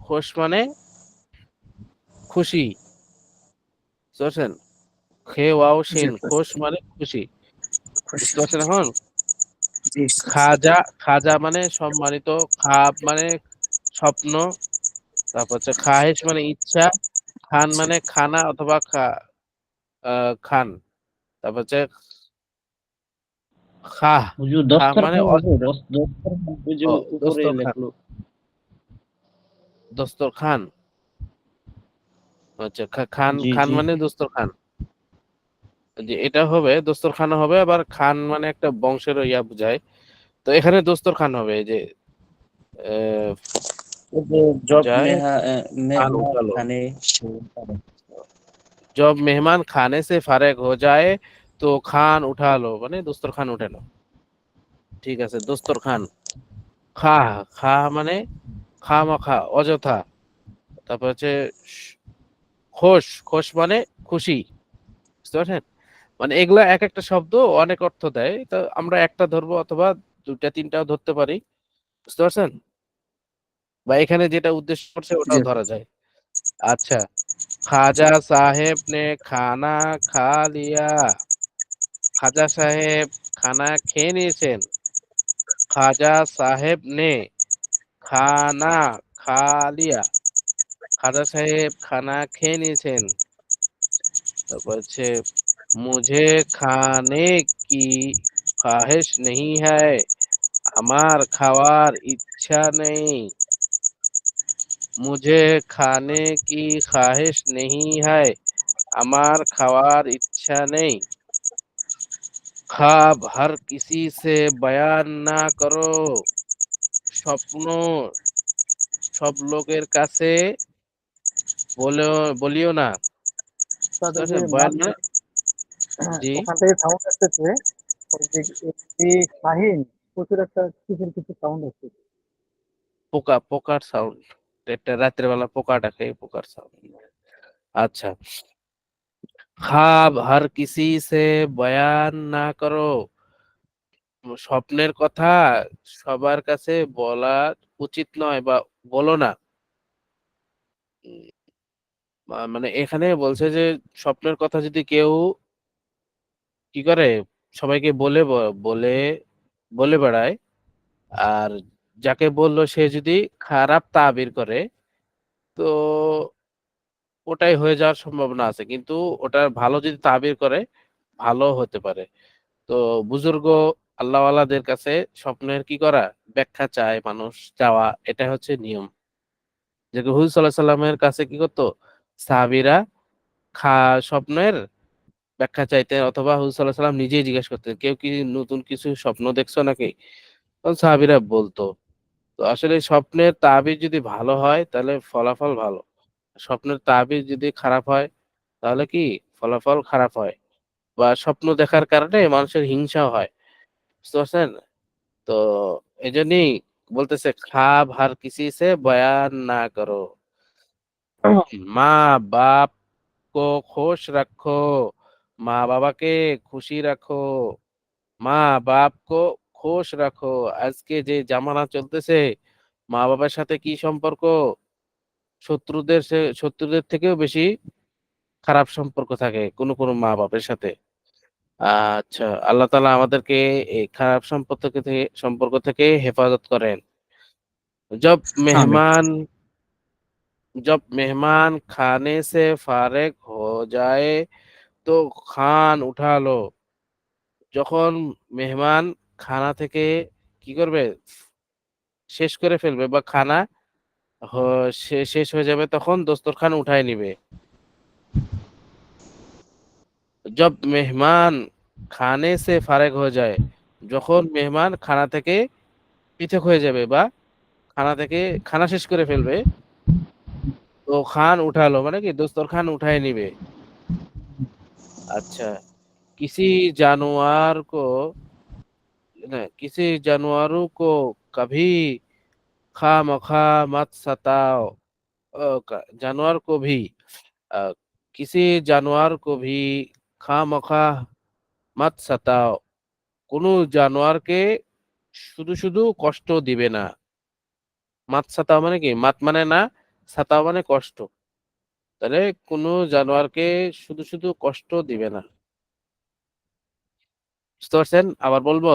Speaker 1: খোশ মানে খুশি, বুঝতে পারছেন? খে ওয়াও
Speaker 2: জি
Speaker 1: শিন, খোশ মানে খুশি,
Speaker 2: খুশি।
Speaker 1: বুঝতে পারছেন এখন?
Speaker 2: জি স্যার।
Speaker 1: খাজা, খাজা মানে সম্মানিত, খাব মানে স্বপ্ন, তারপর হচ্ছে খাহেশ মানে ইচ্ছা, খান
Speaker 2: আচ্ছা
Speaker 1: মানে খানা অথবা খান, তারপর হচ্ছে খাহ,
Speaker 6: হুজুর
Speaker 1: খাহ মানে
Speaker 6: দস্তরখান আছে, দস্তরখান ওই যে উপরে
Speaker 1: দস্তরখান,
Speaker 6: লেখলো।
Speaker 1: দস্তরখান, আচ্ছা খান,
Speaker 6: জি
Speaker 1: খান
Speaker 6: জি
Speaker 1: মানে দস্তরখান, যে এটা হবে দস্তরখান হবে, আবার খান মানে একটা বংশের ইয়া বোঝায়, তো এখানে দস্তরখান হবে, এই যে আহ,
Speaker 6: ওই যে জব
Speaker 1: যায় খান
Speaker 6: মেহমান
Speaker 1: উঠালো,
Speaker 6: খানে।
Speaker 1: जब मेहमान खाने से फारिग हो जाए तो खान उठा लो মানে দস্তরখান উঠে নাও, ঠিক আছে? দস্তরখান, খাহ, খাহ মানে খামাখা, অযথা। তারপর হচ্ছে খোশ, খোশ মানে খুশি, বুঝতে পারছেন? মানে এগুলা এক একটা শব্দ অনেক অর্থ দেয়, তো আমরা একটা ধরবো অথবা দুটা তিনটাও ধরতে পারি। বুঝতে পারছেন? বা এখানে যেটা উদ্দেশ্য করছে
Speaker 2: জি
Speaker 1: ওটাও ধরা যায়। আচ্ছা, খাজা সাহেব নে খানা খা লিয়া। খাজা সাহেব খানা খেয়ে নিয়েছেন। খাজা সাহেব নে খানা খা লিয়া। খাজা সাহেব খানা খেয়ে নিয়েছেন। তারপর হচ্ছে মুঝে খানে কি খাহিশ নেই হ্যায়। আমার খাওয়ার ইচ্ছা নেই। মুঝে খানে কি খাহিশ নেই হ্যায়। আমার খাওয়ার ইচ্ছা নেই। ख्वाब हर किसी से बयान না করো। স্বপ্ন সব লোকের কাছে বলিও না। বুঝতে
Speaker 9: তাদের যে
Speaker 1: পারছেন? বয়ান মানে জি,
Speaker 9: ওখান থেকে সাউন্ড আসতেছে, ওই যে এই শাহিন প্রচুর একটা কিসের কিছু সাউন্ড আসছে।
Speaker 1: পোকার সাউন্ড। এটা রাত্রে বেলা পোকা ডাকে, পোকার সাউন্ড। আচ্ছা, ख्वाब हर किसी से बयान না করো। স্বপ্নের কথা সবার কাছে বলা উচিত নয় বা বলো না। উম, মানে এখানে বলছে যে স্বপ্নের কথা যদি কেউ কি করে সবাইকে বলে বলে বেড়ায়, আর যাকে বললো সে যদি খারাপ তাবির করে, তো ওটাই হয়ে যাওয়ার সম্ভাবনা আছে। কিন্তু ওটা ভালো যদি তাবির করে ভালো হতে পারে। তো বুজুর্গ আল্লাহওয়ালাদের কাছে স্বপ্নের কি করা ব্যাখ্যা চায় মানুষ, চাওয়া, এটা হচ্ছে নিয়ম। যে হুজুর সাল্লাহ সাল্লামের কাছে কি করতো সাহাবীরা স্বপ্নের ব্যাখ্যা চাইতেন, অথবা হুজুর সাল্লাহ সাল্লাম নিজেই জিজ্ঞেস করতেন কেউ কি নতুন কিছু স্বপ্ন দেখছো নাকি, তখন সাহাবীরা বলতো। তো আসলে স্বপ্নের তাবির যদি ভালো হয় তাহলে ফলাফল ভালো, স্বপ্নের তাবির যদি খারাপ হয় তাহলে কি ফলাফল খারাপ হয়। বা স্বপ্ন দেখার কারণে মানুষের হিংসাও হয়। বুঝতে পারছেন? তো এই জন্যই বলতেছে খাব হার কিসি সে বয়ান না করো। মা বাপ কো খুশ রাখো। মা বাবাকে খুশি রাখো। মা বাপ কো খুশ রাখো। আজকে যে জামানা চলতেছে, মা বাবার সাথে কি সম্পর্ক? শত্রুদের থেকেও বেশি খারাপ সম্পর্ক থাকে কোনো মা বাপের সাথে। আচ্ছা, আল্লাহ তাআলা আমাদেরকে এই খারাপ সম্পর্ক থেকে হেফাজত করেন। जब
Speaker 2: আমিন।
Speaker 1: मेहमान जब मेहमान खाने से फारिग हो जाए तो खान उठा लो। যখন মেহমান খানা থেকে কি করবে শেষ করে ফেলবে বা খানা শেষ হয়ে যাবে তখন দস্তরখান উঠায় নিবে। जब मेहमान खाने से फारिग हो जाए, যখন মেহমান খানা থেকে পৃথক হয়ে যাবে বা খানা শেষ করে ফেলবে, তো খান উঠালো মানে কি দস্তরখান উঠায় নিবে। अच्छा, किसी जानवर को किसी जानवरों को कभी खामखा मत सताओ। जानवर को भी अ, किसी जानवर को भी खामखा मत सताओ। কোনো জানোয়ারকে শুধু শুধু কষ্ট দিবে না। মাত সাতাও মানে কি, মাত মানে না, সাতাও মানে কষ্ট। তাহলে কোনো জানোয়ারকে শুধু শুধু কষ্ট দিবে না। বুঝতে পারছেন? আবার বলবো?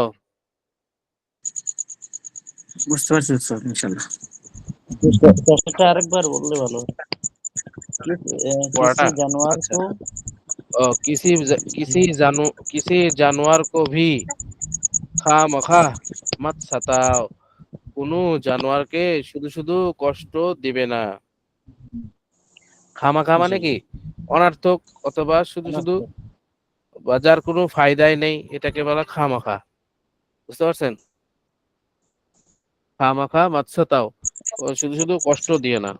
Speaker 2: বুঝতে পারছি স্যার, ইনশাল্লাহ।
Speaker 6: প্রশ্নটা আরেকবার বললে ভালো হয়।
Speaker 1: পড়াটা
Speaker 6: किसी जानवर
Speaker 1: আচ্ছা।
Speaker 6: को
Speaker 1: किसी जानवर को भी খামখা মত সাতাও। কোনো জানোয়ারকে শুধু শুধু কষ্ট দিবে না। খামাখা মানে
Speaker 6: জি
Speaker 1: কি অনার্থক অথবা শুধু শুধু
Speaker 6: অনর্থক।
Speaker 1: বা যার কোনো ফায়দাই নেই, এটাকে বলা খামাখা। বুঝতে পারছেন? খামাখা মত সাতাও, ও শুধু শুধু কষ্ট দিয়ে না।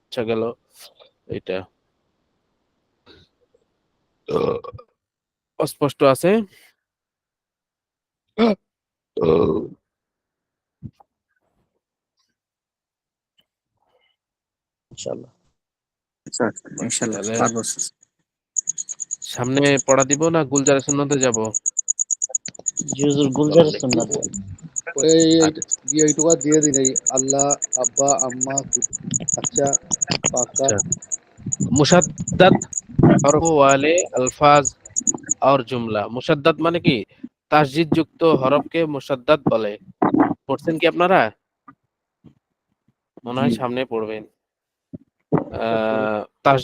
Speaker 1: আচ্ছা গেল এটা। অস্পষ্ট আছে?
Speaker 6: ইনশাআল্লাহ।
Speaker 2: স্যার ইনশাল্লাহ
Speaker 1: তাহলে
Speaker 2: পারবো স্যার।
Speaker 1: সামনে পড়া দিব না গুলজারের সুন্নতে যাব?
Speaker 6: জি হুজুর গুলজার সুন্নাত।
Speaker 3: এইটুকু দিয়ে দিন, এই আল্লাহ, আব্বা, আম্মা, আচ্ছা, পাকা।
Speaker 1: আচ্ছা, মুশাদ্দাদ হরফ ওয়ালে আলফাজ और जुमला। মুশাদ্দাদ মানে কি? তাসজিদ যুক্ত হরফকে মুশাদ্দাদ বলে। পড়ছেন কি আপনারা? মনে হয় সামনে পড়বেন। তাস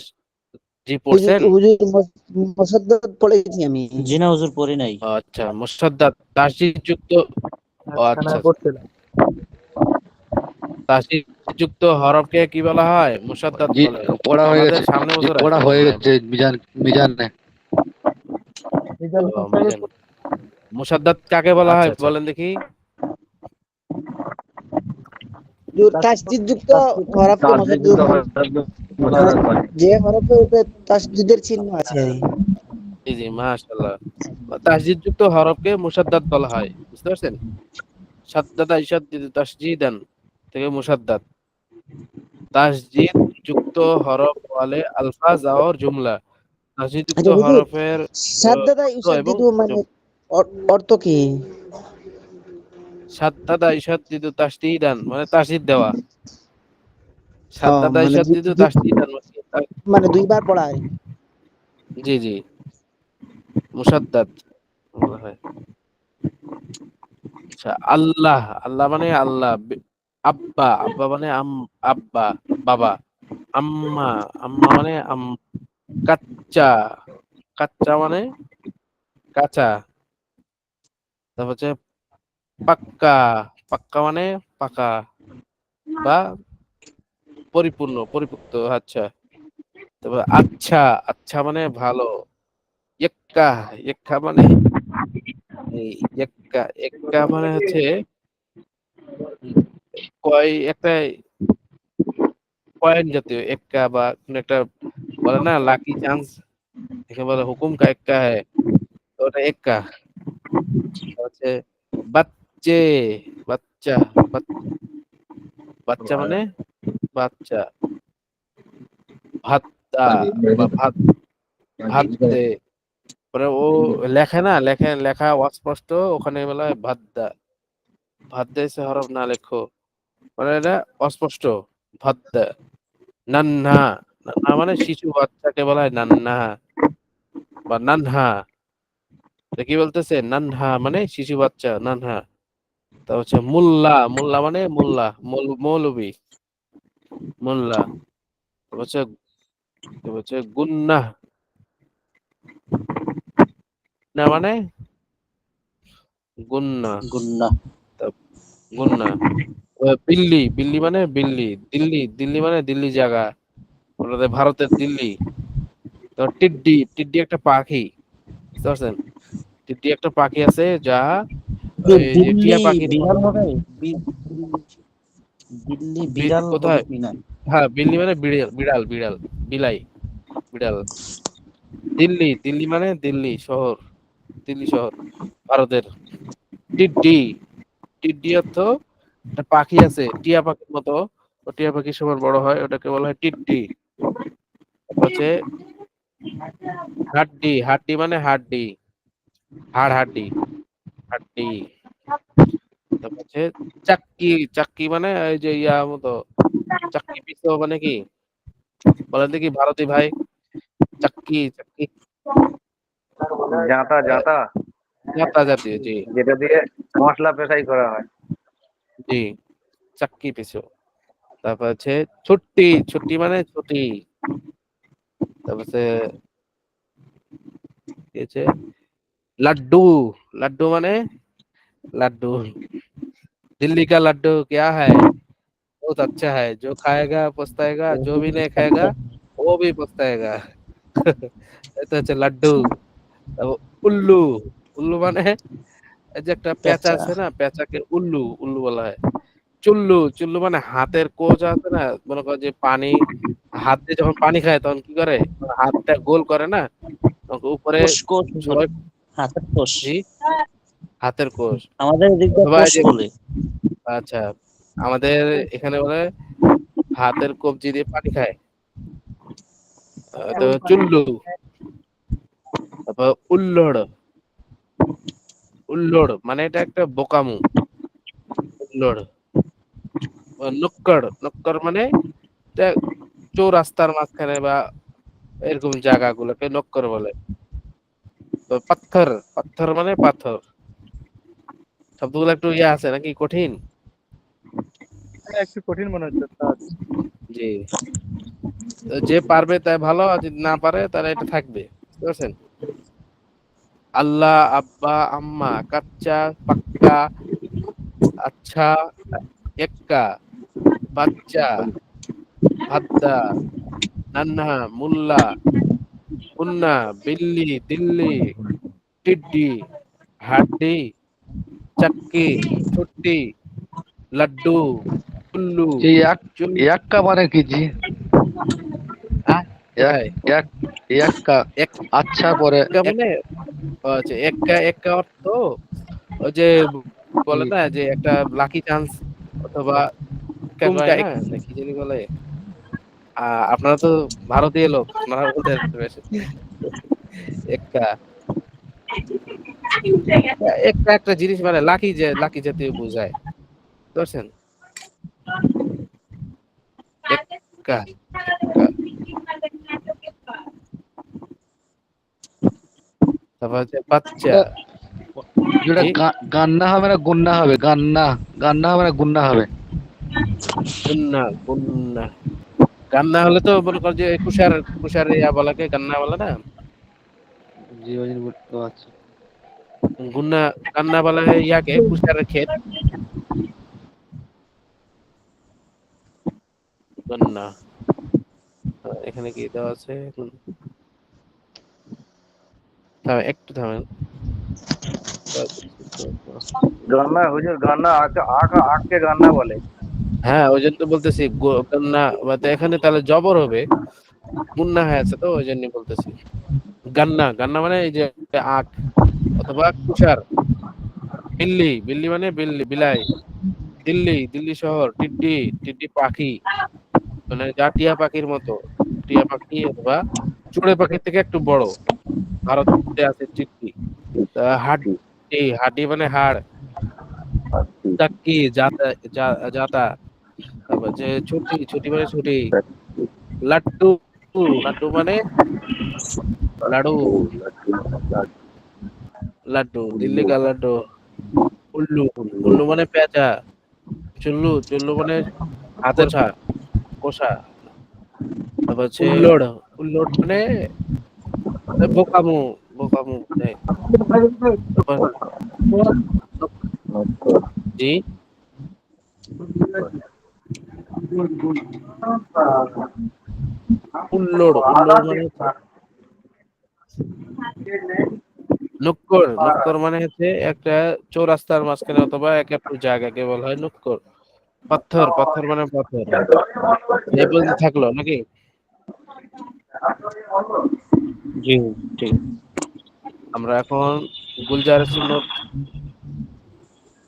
Speaker 1: জি পড়ছেন?
Speaker 10: হুজুর মুসাদ্দাদ পড়েছি আমি।
Speaker 6: জি না হুজুর পড়ি নাই।
Speaker 1: আচ্ছা, মুশাদ্দাদ তাসজিদ যুক্ত। ও আচ্ছা,
Speaker 9: পড়ছিলাম।
Speaker 1: তাসজিদ যুক্ত হরফকে কি বলা হয়? মুশাদ্দাদ
Speaker 3: জি
Speaker 1: বলে।
Speaker 3: পড়া হয়ে
Speaker 1: আমাদের
Speaker 3: গেছে,
Speaker 1: সামনে
Speaker 3: জি
Speaker 1: বছর
Speaker 3: পড়া
Speaker 1: আসছে
Speaker 3: হয়ে
Speaker 1: মনে হয়।
Speaker 3: গেছে মিজানে।
Speaker 9: রিজাল
Speaker 1: ও,
Speaker 9: হোসেন
Speaker 1: মিজান। মুশাদ্দাদ কাকে বলা হয় বলেন দেখি?
Speaker 10: হুজুর তাসদিদ যুক্ত হরফকে মুসাদ্দাদ মানে যে হরফের উপরে তাসদিদের চিহ্ন আছে।
Speaker 1: জি জি, মাশাআল্লাহ। তাসজিদ যুক্ত হরফকে মুশাদ্দাদ বলা হয়, বুঝতে পারছেন? সাদ্দাদা ইশাদ্দিদু তাসজিদান থেকে মুশাদ্দাদ। তাসজিদ যুক্ত হরফ ওয়ালে আলফাজ और जुमला। তাসজিদ যুক্ত
Speaker 10: আচ্ছা হুজুর,
Speaker 1: হরফের
Speaker 10: সাদ্দাদা
Speaker 1: অর্থ এবং
Speaker 10: ইউসাদ্দিদু মানে অর্থ কি?
Speaker 1: সাদ্দাদা ইশাদ্দিদু তাসদিদান মানে তাসদিদ দেওয়া।
Speaker 10: ও
Speaker 1: সাদ্দাদা
Speaker 10: মানে
Speaker 1: ইশাদ্দিদু তাসদিদান
Speaker 10: মানে দুইবার পড়ায়।
Speaker 1: জি জি, মুশাদ্দাদ বলা হয়। আচ্ছা, আল্লাহ, আল্লাহ মানে আল্লাহ। আব্বা, আব্বা মানে আব্বা, বাবা। আম্মা, আম্মা মানে কাচ্চা, কাচ্চা মানে কাঁচা। তারপর হচ্ছে পাক্কা, পাক্কা মানে পাকা বা পরিপূর্ণ, পরিপুক্ত। আচ্ছা, তারপর আচ্ছা, আচ্ছা মানে ভালো। ইক্কা, ইক্কা মানে এই ইক্কা, ইক্কা মানে হচ্ছে একটা কয়েন জাতীয় এক্কা বা কোন একটা বলে না লাকি চান্স, একে বলে হুকুম কা এক্কা হ্যায়, তো ওটা এক্কা হচ্ছে। বাচ্চে, বাচ্চা, বাচ্চা মানে বাচ্চা। ভাত্তা বা ভাত দে, মানে ও লেখে না, লেখা অস্পষ্ট, ওখানে বলা হয় ভাদ্দা। ভাত দেশে হরফ না লেখো, মানে এটা অস্পষ্ট। ভাদ্দা। নান্হা, নান্হা মানে শিশু বাচ্চাকে বলা হয় নান্হা বা নানহা। এটা কি বলতেছে? নানহা মানে শিশু বাচ্চা, নানহা। তা হচ্ছে মুল্লা, মুল্লা মানে মোল্লা, মৌলবি, মোল্লা। তারপর হচ্ছে গুন্না, না মানে গুন্না,
Speaker 6: গুন্না।
Speaker 1: গুন্না। বিল্লি, বিল্লি মানে বিল্লি। দিল্লি, দিল্লি মানে দিল্লি জায়গা, আমাদের ভারতের দিল্লি। তো টিড্ডি, টিড্ডি একটা পাখি, বুঝতে পারছেন? টিড্ডি একটা পাখি আছে যা ওই যে টিয়া
Speaker 6: দিল্লি
Speaker 1: পাখির
Speaker 6: বিড়াল
Speaker 1: মতো।
Speaker 6: হবে? দিল্লি বিড়াল হবে
Speaker 1: কোথায়?
Speaker 6: কিনা?
Speaker 1: হ্যাঁ, বিল্লি মানে বিড়াল, বিড়াল, বিড়াল, বিলাই, বিড়াল। দিল্লি, দিল্লি মানে দিল্লি শহর, দিল্লি শহর ভারতের। টিড্ডি, টিড্ডি অর্থ একটা পাখি আছে টিয়া পাখির মতো, ও টিয়া পাখির সমান বড় হয়, ওটাকে বলা হয় টিড্ডি। তারপর হচ্ছে হাড্ডি, হাড্ডি মানে হাড্ডি, হাড় হাড্ডি, হাড্ডি। তারপর হচ্ছে চাক্কি, চাক্কি মানে এই যে ইয়া মতো, চাক্কি পিস্তল মানে কি বলেন দেখি ভারতী ভাই? চাক্কি, চাক্কি
Speaker 8: জাঁতা জাঁতা,
Speaker 1: জাতা জাতীয়, জি
Speaker 8: যেটা দিয়ে মশলা পেশাই করা হয়।
Speaker 1: জি, চাক্কি পিছু। তারপর হচ্ছে ছুট্টি, ছুট্টি মানে ছুটি। তারপর হচ্ছে কি হচ্ছে লাড্ডু, লাড্ডু মানে लड्डू। दिल्ली का लड्डू क्या है? बहुत अच्छा है, जो खाएगा पछताएगा, जो भी नहीं खाएगा वो भी पछताएगा। এটা হচ্ছে লাড্ডু। তারপর উল্লু, উল্লু মানে এই যে একটা পেঁচা
Speaker 6: পেঁচা।
Speaker 1: আছে না, পেঁচাকে উল্লু, উল্লু বলা হয়। চুল্লু, চুল্লু মানে হাতের কোচ আছে না, মনে করো যে পানি, হাত দিয়ে যখন পানি খায় তখন কি করে, হাতটা গোল করে না, তখন উপরে
Speaker 6: কোষ, কোষ হুজুর।
Speaker 1: সবাই।
Speaker 6: হাতের কোষ।
Speaker 1: জি, হাতের কোষ
Speaker 6: আমাদের এদিক দিয়ে
Speaker 1: অথবা এই
Speaker 6: কোষ
Speaker 1: যে,
Speaker 6: বলে।
Speaker 1: আচ্ছা, আমাদের এখানে বলে হাতের কবজি দিয়ে পানি খায়, তো চুল্লু। তারপর উল্লোড়, উল্লোড় মানে এটা একটা বোকামু, উল্লোড়। নুক্কড়, নুক্কড় মানে এটা চৌরাস্তার মাঝখানে বা এরকম জায়গাগুলোকে নক্কর বলে। তো পাথর, পাথর মানে পাথর। শব্দগুলো একটু ইয়ে আছে নাকি কঠিন?
Speaker 9: হ্যাঁ, একটু কঠিন মনে হচ্ছে ওস্তাদ।
Speaker 1: জি, তো যে পারবে তাই ভালো, আর যদি না পারে তাহলে এটা থাকবে, বুঝতে পারছেন? আল্লাহ, আব্বা, আম্মা, কাচ্চা, পাক্কা, আচ্ছা, এক্কা, বাচ্চা, ভাদ্দা, নান্না, মুল্লা, মুন্না, বিল্লি, দিল্লি, টিড্ডি, হাড্ডি, চাক্কি, ছুट्टी, লাড্ডু, উল্লু,
Speaker 3: ये एक
Speaker 1: চুল।
Speaker 3: एक का माने कीजिए। एक
Speaker 1: কোথায়?
Speaker 3: एक एक का अच्छा পরে
Speaker 1: একটা মানে আচ্ছা, এক্কা, এক্কা অর্থ ওই যে বলে না যে একটা লাকি চান্স অথবা টুমকা না কি জানি বলে। আপনারা তো ভারতীয় লোক, আপনারা বলতে বেশি এক্কা, একটা একটা জিনিস মানে লাকি, যে লাকি জাতীয় বোঝায়, বুঝতে পারছেন? এক্কা, এক্কা। তারপর হচ্ছে বাচ্চা।
Speaker 3: যেটা
Speaker 1: জি,
Speaker 3: গান্না হবে না গুন্না হবে, গান্না গান্না হবে না গুন্না হবে।
Speaker 1: গুন্না, গুন্না। গান্না হলে তো মনে কর যে কুষার, কুষার ইয়া বলাকে গান্না বলে না।
Speaker 3: জি ওই জন্য ও আচ্ছা।
Speaker 1: গুন্না, গান্না বলা হয় ইয়াকে, কুষারের ক্ষেত। গান্না। এখানে কি দেওয়া আছে? একটু থামেন।
Speaker 8: গান্না হুজুর, গান্না আখ আখ আখকে গান্না বলে।
Speaker 1: হ্যাঁ, ওই জন্য তো বলতেছি গান্না, এখানে তাহলে জবর হবে, মুন্না হয়ে আছে তো ওই জন্য বলতেছি। গান্না, গান্না মানে এই যে আখ অথবা কুষার। বিল্লি, বিল্লি মানে বিল্লি, বিলাই। দিল্লি, দিল্লি শহর। টিড্ডি, টিড্ডি পাখি, মানে যা টিয়া পাখির মতো, টিয়া পাখি অথবা চড়ুই পাখির থেকে একটু বড়। ভারতে আছে টিট্টি। হাড্ডি, হাড্ডি মানে হাড়। চাক্কি, জাতা, জাতা। তারপর যে ছুটি, ছুটি মানে ছুটি। লাড্ডু, লাড্ডু মানে লাডু, লাড্ডু, দিল্লি কা লাড্ডু। উল্লু, উল্লু মানে পেঁচা। চুল্লু, চুল্লু মানে হাতে কষা। তারপর হচ্ছে উল্লোড়, উল্লোড় মানে বোকামু, বোকামু দেয়। তারপর জি, উল্লোড়, উল্লোড় মানে হচ্ছে নুক্কর, নুক্কর মানে হচ্ছে একটা চৌরাস্তার মাঝখানে অথবা এক একটু জায়গাকে বলা হয় নুক্কর। পাথর, পাথর মানে পাথর। এই পর্যন্ত থাকলো নাকি?
Speaker 6: জি, ঠিক।
Speaker 1: আমরা এখন গুলজার সুন্নত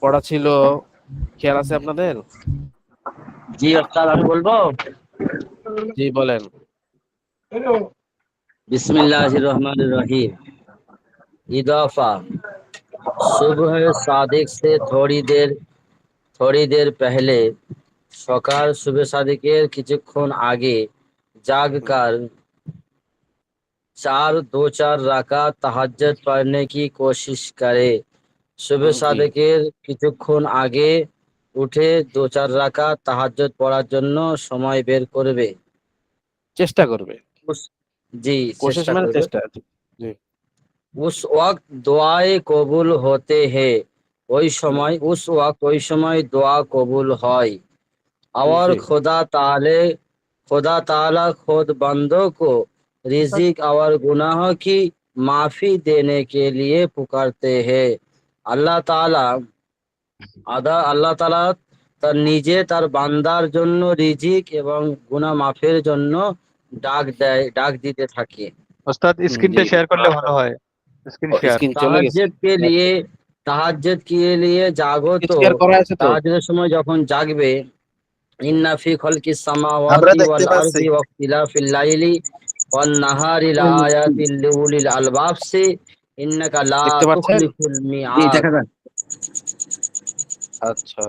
Speaker 1: পড়া ছিল, খেয়াল আছে আপনাদের?
Speaker 4: জি ওস্তাদ, আমি বলবো।
Speaker 1: জি বলেন।
Speaker 4: बिस्मिल्लाहिर रहमानिर रहीम। इजाफा, सुबह सादिक से थोड़ी देर पहले, সকাল শুভ সাদিকের কিছুক্ষণ আগে जागकर दो चार রাকাত তাহাজ্জুদ পড়নে কি কোশিশ করে। শুভ
Speaker 1: জি,
Speaker 4: সাদিকের কিছুক্ষণ আগে উঠে 2-4 রাকাত তাহাজ্জুদ পড়ার জন্য সময় বের করবে।
Speaker 1: চেষ্টা করবে।
Speaker 4: उस- जी
Speaker 1: কোশিশ
Speaker 4: চেষ্টা
Speaker 1: মানে
Speaker 4: করবে।
Speaker 1: চেষ্টা। জি,
Speaker 4: उस वक्त दुआए কবুল होते हैं, ওই সময় দোয়া কবুল হয়। और
Speaker 1: জি,
Speaker 4: खुदा ताला खुद बंदों को रिजिक और गुनाहों की माफी देने के लिए पुकारते हैं। আল্লাহ তাআলা আল্লাহ তাআলা তার নিজে তার বান্দার জন্য রিজিক এবং গুনাহ মাফের জন্য ডাক দিতে থাকে।
Speaker 5: ওস্তাদ
Speaker 1: জি।
Speaker 5: স্ক্রিনটা শেয়ার করলে ভালো হয়, স্ক্রিন শেয়ার।
Speaker 1: স্ক্রিন চলে গেছে।
Speaker 4: তাহাজ্জুদ के लिए जागो तो
Speaker 1: শেয়ার করা আছে তো?
Speaker 4: তাহাজ্জুদের সময় যখন জাগবে, ইন্না ফি খালকিস
Speaker 11: আমরা
Speaker 4: সামাওয়াতি
Speaker 11: দেখতে
Speaker 4: ওয়াল
Speaker 11: পাচ্ছি।
Speaker 4: আরদি ওয়াখতিলাফিল লাইলি ওয়ান নাহারি লাআয়াতিল লিউলিল আলবাব সে ইন্নাকা লা
Speaker 1: দেখতে পাচ্ছেন?
Speaker 4: তুখলিফুল
Speaker 2: জি
Speaker 4: মিআদ।
Speaker 2: দেখা যায়।
Speaker 1: আচ্ছা,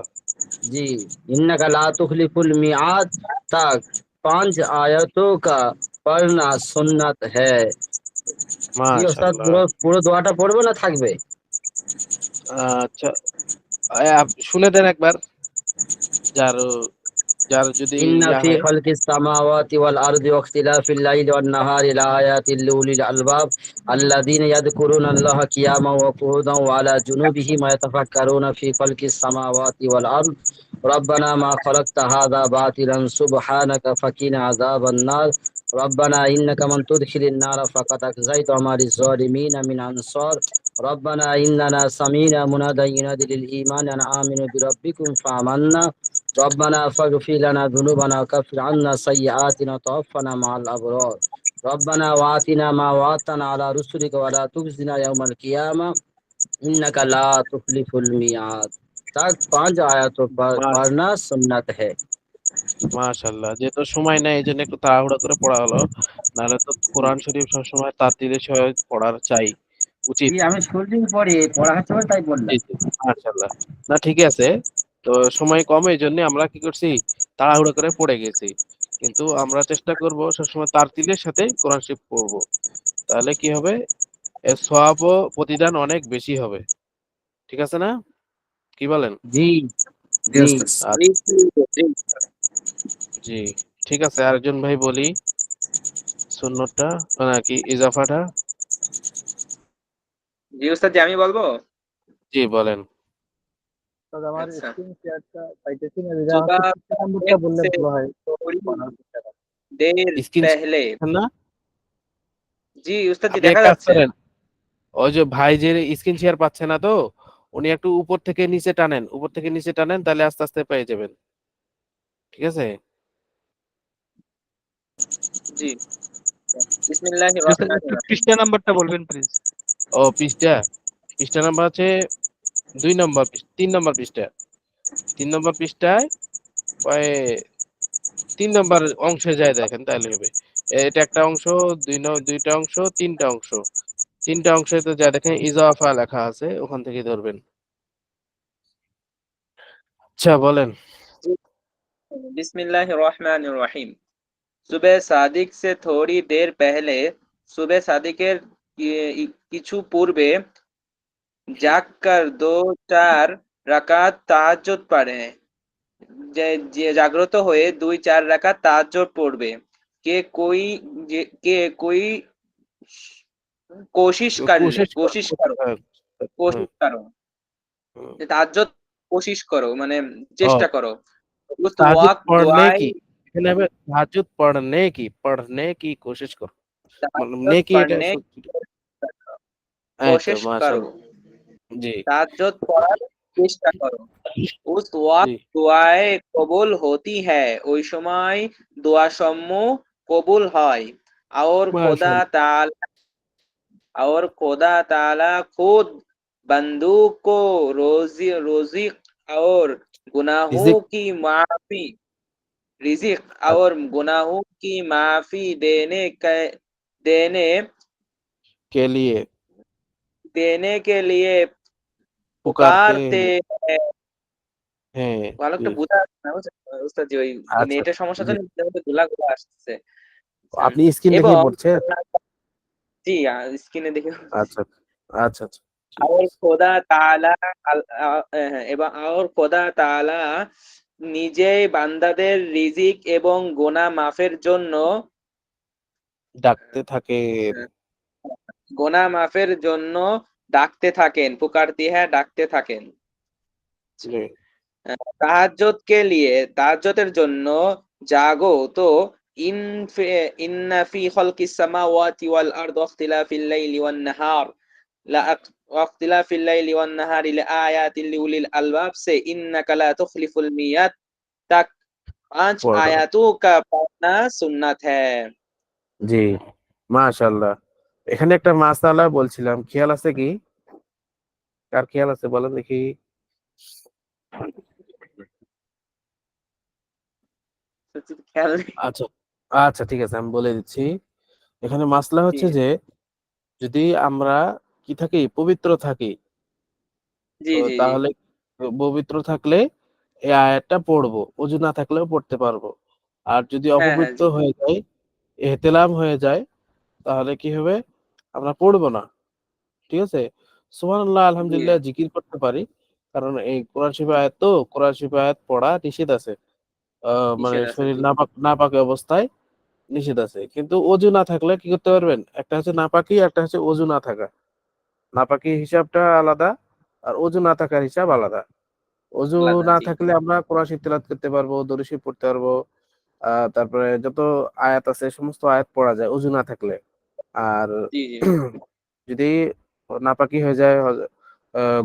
Speaker 4: जी, इन्नका ला तुखलिफुल मिआद तक 5 आयतों का पढ़ना सुन्नत है। জি ওস্তাদ,
Speaker 1: মাশাআল্লাহ।
Speaker 4: পুরো পুরো দোয়াটা পড়বো না থাকবে?
Speaker 1: আচ্ছা, শুনে দেন একবার। যার যার যদি
Speaker 4: ইন্না
Speaker 1: ইয়া
Speaker 4: ফি
Speaker 1: হয়।
Speaker 4: খালকিস সামাওয়াতি ওয়াল আরদি ওয়াখতিলাফিল লাইলি ওয়ান নাহারি লাআয়াতিল লিউলিল আলবাব আল্লাযীনা ইয়াযকুরুনাল্লাহা কিয়ামান ওয়া qu'ুদান ওয়া আলা জুনুবিহিম ওয়া ইয়াতাফাক্কারুনা ফি খালকিস সামাওয়াতি ওয়াল আরদ রব্বানা মা খালাকতা হাযা বাতিলান সুবহানাকা ফাকিনা আযাবান নার রব্বানা ইন্নাকা মান তুদখিলিন নারা ফাকাদ আখযায়তা ওয়া মা লিয-যালিমিনা মিন আনসার রব্বানা ইন্নানা সামি'না মুনাদান ইউনাদি লিল ঈমান আন আমিনু বিরাব্বিকুম ফাআমান্না ربنا فاغفر لنا ذنوبنا وكفر عنا سيئاتنا وتوفنا مع الأبرار ربنا وآتنا ما وعدتنا على رسلك ولا تخزنا يوم القيامة إنك لا تخلف الميعاد तक 5 आयतों पर पढ़ना सुन्नत है।
Speaker 1: মাশাআল্লাহ, যেহেতু সময় নাই এইজন্য একটু তাড়াহুড়া করে পড়া হলো। নাহলে তো কোরআন শরীফ সবসময় তারতিলের সহিত পড়ার চাই, উচিত।
Speaker 2: জি আমি শুরুতেই পড়ি, পড়া হচ্ছে বলে তাই
Speaker 1: জি,
Speaker 2: বললাম।
Speaker 1: জি, মাশাআল্লাহ। না ঠিকই আছে। তো সময় কম, এইজন্য আমরা কি করছি, তাড়াহুড়া করে পড়ে গেছি। কিন্তু আমরা চেষ্টা করব সবসময় তারতিলের সাথে কোরআন শরীফ পড়বো। তাহলে কি হবে, এর সওয়াব ও প্রতিদান অনেক বেশি হবে। ঠিক আছে না? কি বলেন?
Speaker 4: जी
Speaker 2: জি
Speaker 4: जी
Speaker 2: ওস্তাদ।
Speaker 1: জি, ঠিক আছে। আরেকজন ভাই বলি সুন্নতটা নাকি ইজাফাটা।
Speaker 5: জি উস্তাদ, জি আমি বলবো।
Speaker 1: জি বলেন।
Speaker 9: উস্তাদ আমার
Speaker 5: আচ্ছা,
Speaker 9: স্ক্রিন শেয়ারটা পাইতেছি না, যদি আমাকে
Speaker 5: सुबह
Speaker 9: 50 নম্বরটা
Speaker 5: एक
Speaker 9: বললে
Speaker 5: से
Speaker 9: ভালো হয়।
Speaker 5: थोड़ी
Speaker 9: পড়ার চেষ্টা করি।
Speaker 5: देर
Speaker 1: স্ক্রিন
Speaker 5: पहले।
Speaker 1: না,
Speaker 5: জি উস্তাদ, জি
Speaker 1: আপনি এক
Speaker 5: দেখা
Speaker 1: কাজ
Speaker 5: যাচ্ছে।
Speaker 1: করেন, ওই যে ভাই যে স্ক্রিন শেয়ার পাচ্ছে না তো, উনি একটু উপর থেকে নিচে টানেন, উপর থেকে নিচে টানেন, তাহলে আস্তে আস্তে পেয়ে যাবেন। ঠিক আছে?
Speaker 5: জি, বিসমিল্লাহির
Speaker 9: জি উস্তাদ,
Speaker 5: রহমানির
Speaker 9: একটু
Speaker 5: রহিম।
Speaker 9: পৃষ্ঠা নাম্বারটা বলবেন প্লিজ।
Speaker 1: ও পৃষ্ঠা, পৃষ্ঠা নাম্বার আছে 2 নম্বর, 3 নম্বর পৃষ্ঠা। 3 নম্বর পৃষ্ঠায় প্রায় 3 নম্বর অংশে যায় দেখেন, তাহলে হবে। এটা একটা অংশ, দুইটা অংশ, তিনটা অংশ। 3টা অংশে তো যা দেখেন ইজাফা লেখা আছে, ওখান থেকে ধরবেন। আচ্ছা বলেন।
Speaker 5: जी, बिस्मिल्लाहिर रहमानिर रहीम। सुबह सादिक से थोड़ी देर पहले, सुबह सादिकेর কিছু পূর্বে জাগकर 2-4 রাকাত তাহাজ্জুদ পড়ে। যে যে জাগ্রত হয়ে 2-4 রাকাত তাহাজ্জুদ পড়বে। কে कोई কে कोई
Speaker 1: কোশিশ কর।
Speaker 5: कोशिश करो,
Speaker 1: হ্যাঁ, হুম,
Speaker 5: कोशिश करो।
Speaker 1: হুম।
Speaker 5: যে তাহাজ্জুদ কোশিশ করো মানে
Speaker 1: ও
Speaker 5: চেষ্টা করো। उस
Speaker 1: তাহাজ্জুদ
Speaker 5: वक्त
Speaker 1: পড়নে
Speaker 5: दुआए
Speaker 1: কি, এখানে হবে তাহাজ্জুদ পড়নে কি, পড়নে কি কোশিশ কর। মানে
Speaker 5: তাহাজ্জুদ
Speaker 1: নেকি এটা
Speaker 5: পড়নে
Speaker 1: এই তো
Speaker 5: कोशिश करो,
Speaker 1: মাশাআল্লাহ। জি,
Speaker 5: তাহাজ্জুদ পড়ার চেষ্টা করো। उस
Speaker 1: জি,
Speaker 5: वक्त दुआए कबूल होती है, ওই সময় দোয়া সমূহ কবুল হয়। और खुदा
Speaker 1: মাশাআল্লাহ।
Speaker 5: ताला और खुदा ताला खुद बंदू को रोजी रोजी और गुनाहों
Speaker 1: রিজিক
Speaker 5: की माफी रिजिक
Speaker 1: আ
Speaker 5: और गुनाहों की माफी देने
Speaker 1: কে লিয়ে
Speaker 5: देने के लिए
Speaker 1: পুকারতে
Speaker 5: पुकारते
Speaker 1: हैं।
Speaker 5: हैं।
Speaker 1: হ্যাঁ,
Speaker 5: ভালো
Speaker 1: জি,
Speaker 5: একটা বোঝা যাচ্ছে না বুঝছেন উস্তাদ জি, ওই
Speaker 1: আচ্ছা,
Speaker 5: নেটের সমস্যার
Speaker 1: জি।
Speaker 5: জন্য মধ্যে গুলা আসতেছে। হুম।
Speaker 1: আপনি স্ক্রিন দেখেই
Speaker 5: এবং
Speaker 1: পড়ছেন?
Speaker 5: জি স্ক্রিনে দেখে
Speaker 1: আচ্ছা, আচ্ছা, আচ্ছা। ঠিক
Speaker 5: और
Speaker 1: আছে।
Speaker 5: খোদা তাআলা এবং और খোদা তাআলা নিজেই বান্দাদের রিজিক এবং গুনাহ মাফের জন্য
Speaker 1: ডাকতে থাকেন।
Speaker 5: গুনাহ মাফের জন্য ডাকতে থাকেন। পুকারতি হ্যাঁ, ডাকতে থাকেন।
Speaker 1: জি,
Speaker 5: তাহাজ্জুদ কে লিয়ে তাহাজ্জুদের জন্য জাগো তো ইন ইন্না ফি খালকিস সামাওয়াতি ওয়াল আরদি ওয়াখতিলাফিল লাইলি ওয়ান নাহার ওয়াখতিলাফিল লাইলি ওয়ান নাহারি লাআয়াতিল লিউলিল আলবাব সে ইন্নাকা লা তুখলিফুল মিয়াদ तक 5
Speaker 1: পড়া।
Speaker 5: आयतों का पढ़ना सुन्नत है।
Speaker 1: জি, মাশাআল্লাহ। এখানে একটা মাসালা বলছিলাম, খেয়াল আছে কি? কার খেয়াল আছে বলেন দেখি?
Speaker 5: সত্যি খেয়াল নেই।
Speaker 1: আচ্ছা, আচ্ছা ঠিক আছে, আমি বলে দিচ্ছি। এখানে মাসলা
Speaker 5: জি
Speaker 1: হচ্ছে যে যদি আমরা কি থাকি, পবিত্র থাকি,
Speaker 5: জি
Speaker 1: তো
Speaker 5: জি জি
Speaker 1: তাহলে পবিত্র থাকলে এই আয়াতটা পড়বো, অজু না থাকলেও পড়তে পারবো। আর যদি
Speaker 5: হ্যাঁ হ্যাঁ
Speaker 1: অপবিত্র
Speaker 5: জি
Speaker 1: হয়ে যায়, এহতেলাম হয়ে যায়, তাহলে কি হবে, আমরা পড়বো না। ঠিক আছে, সুবহানাল্লাহ
Speaker 5: জি
Speaker 1: আলহামদুলিল্লাহ জিকির করতে পারি, কারণ এই কোরআন শরীফ আয়াত, তো কোরআন শরীফ আয়াত পড়া নিষেধ আছে। মানে
Speaker 5: নিষেধ আছে
Speaker 1: শরীর
Speaker 5: জি
Speaker 1: নাপাক অবস্থায় নিষেধ আছে। কিন্তু অজু না থাকলে কি করতে পারবেন, একটা হচ্ছে নাপাকি, একটা হচ্ছে অজু না থাকা। নাপাকি হিসাবটা আলাদা, আর অজু না থাকার হিসাব আলাদা। অজু
Speaker 5: আলাদা
Speaker 1: না
Speaker 5: জি
Speaker 1: থাকলে আমরা কোরআন শরীফ তেলাওয়াত করতে পারবো, দরুদ শরীফ পড়তে পারবো, তারপরে যত আয়াত আছে সমস্ত আয়াত পড়া যায় অজু না থাকলে। আর
Speaker 5: জি জি
Speaker 1: যদি নাপাকি হয়ে যায়,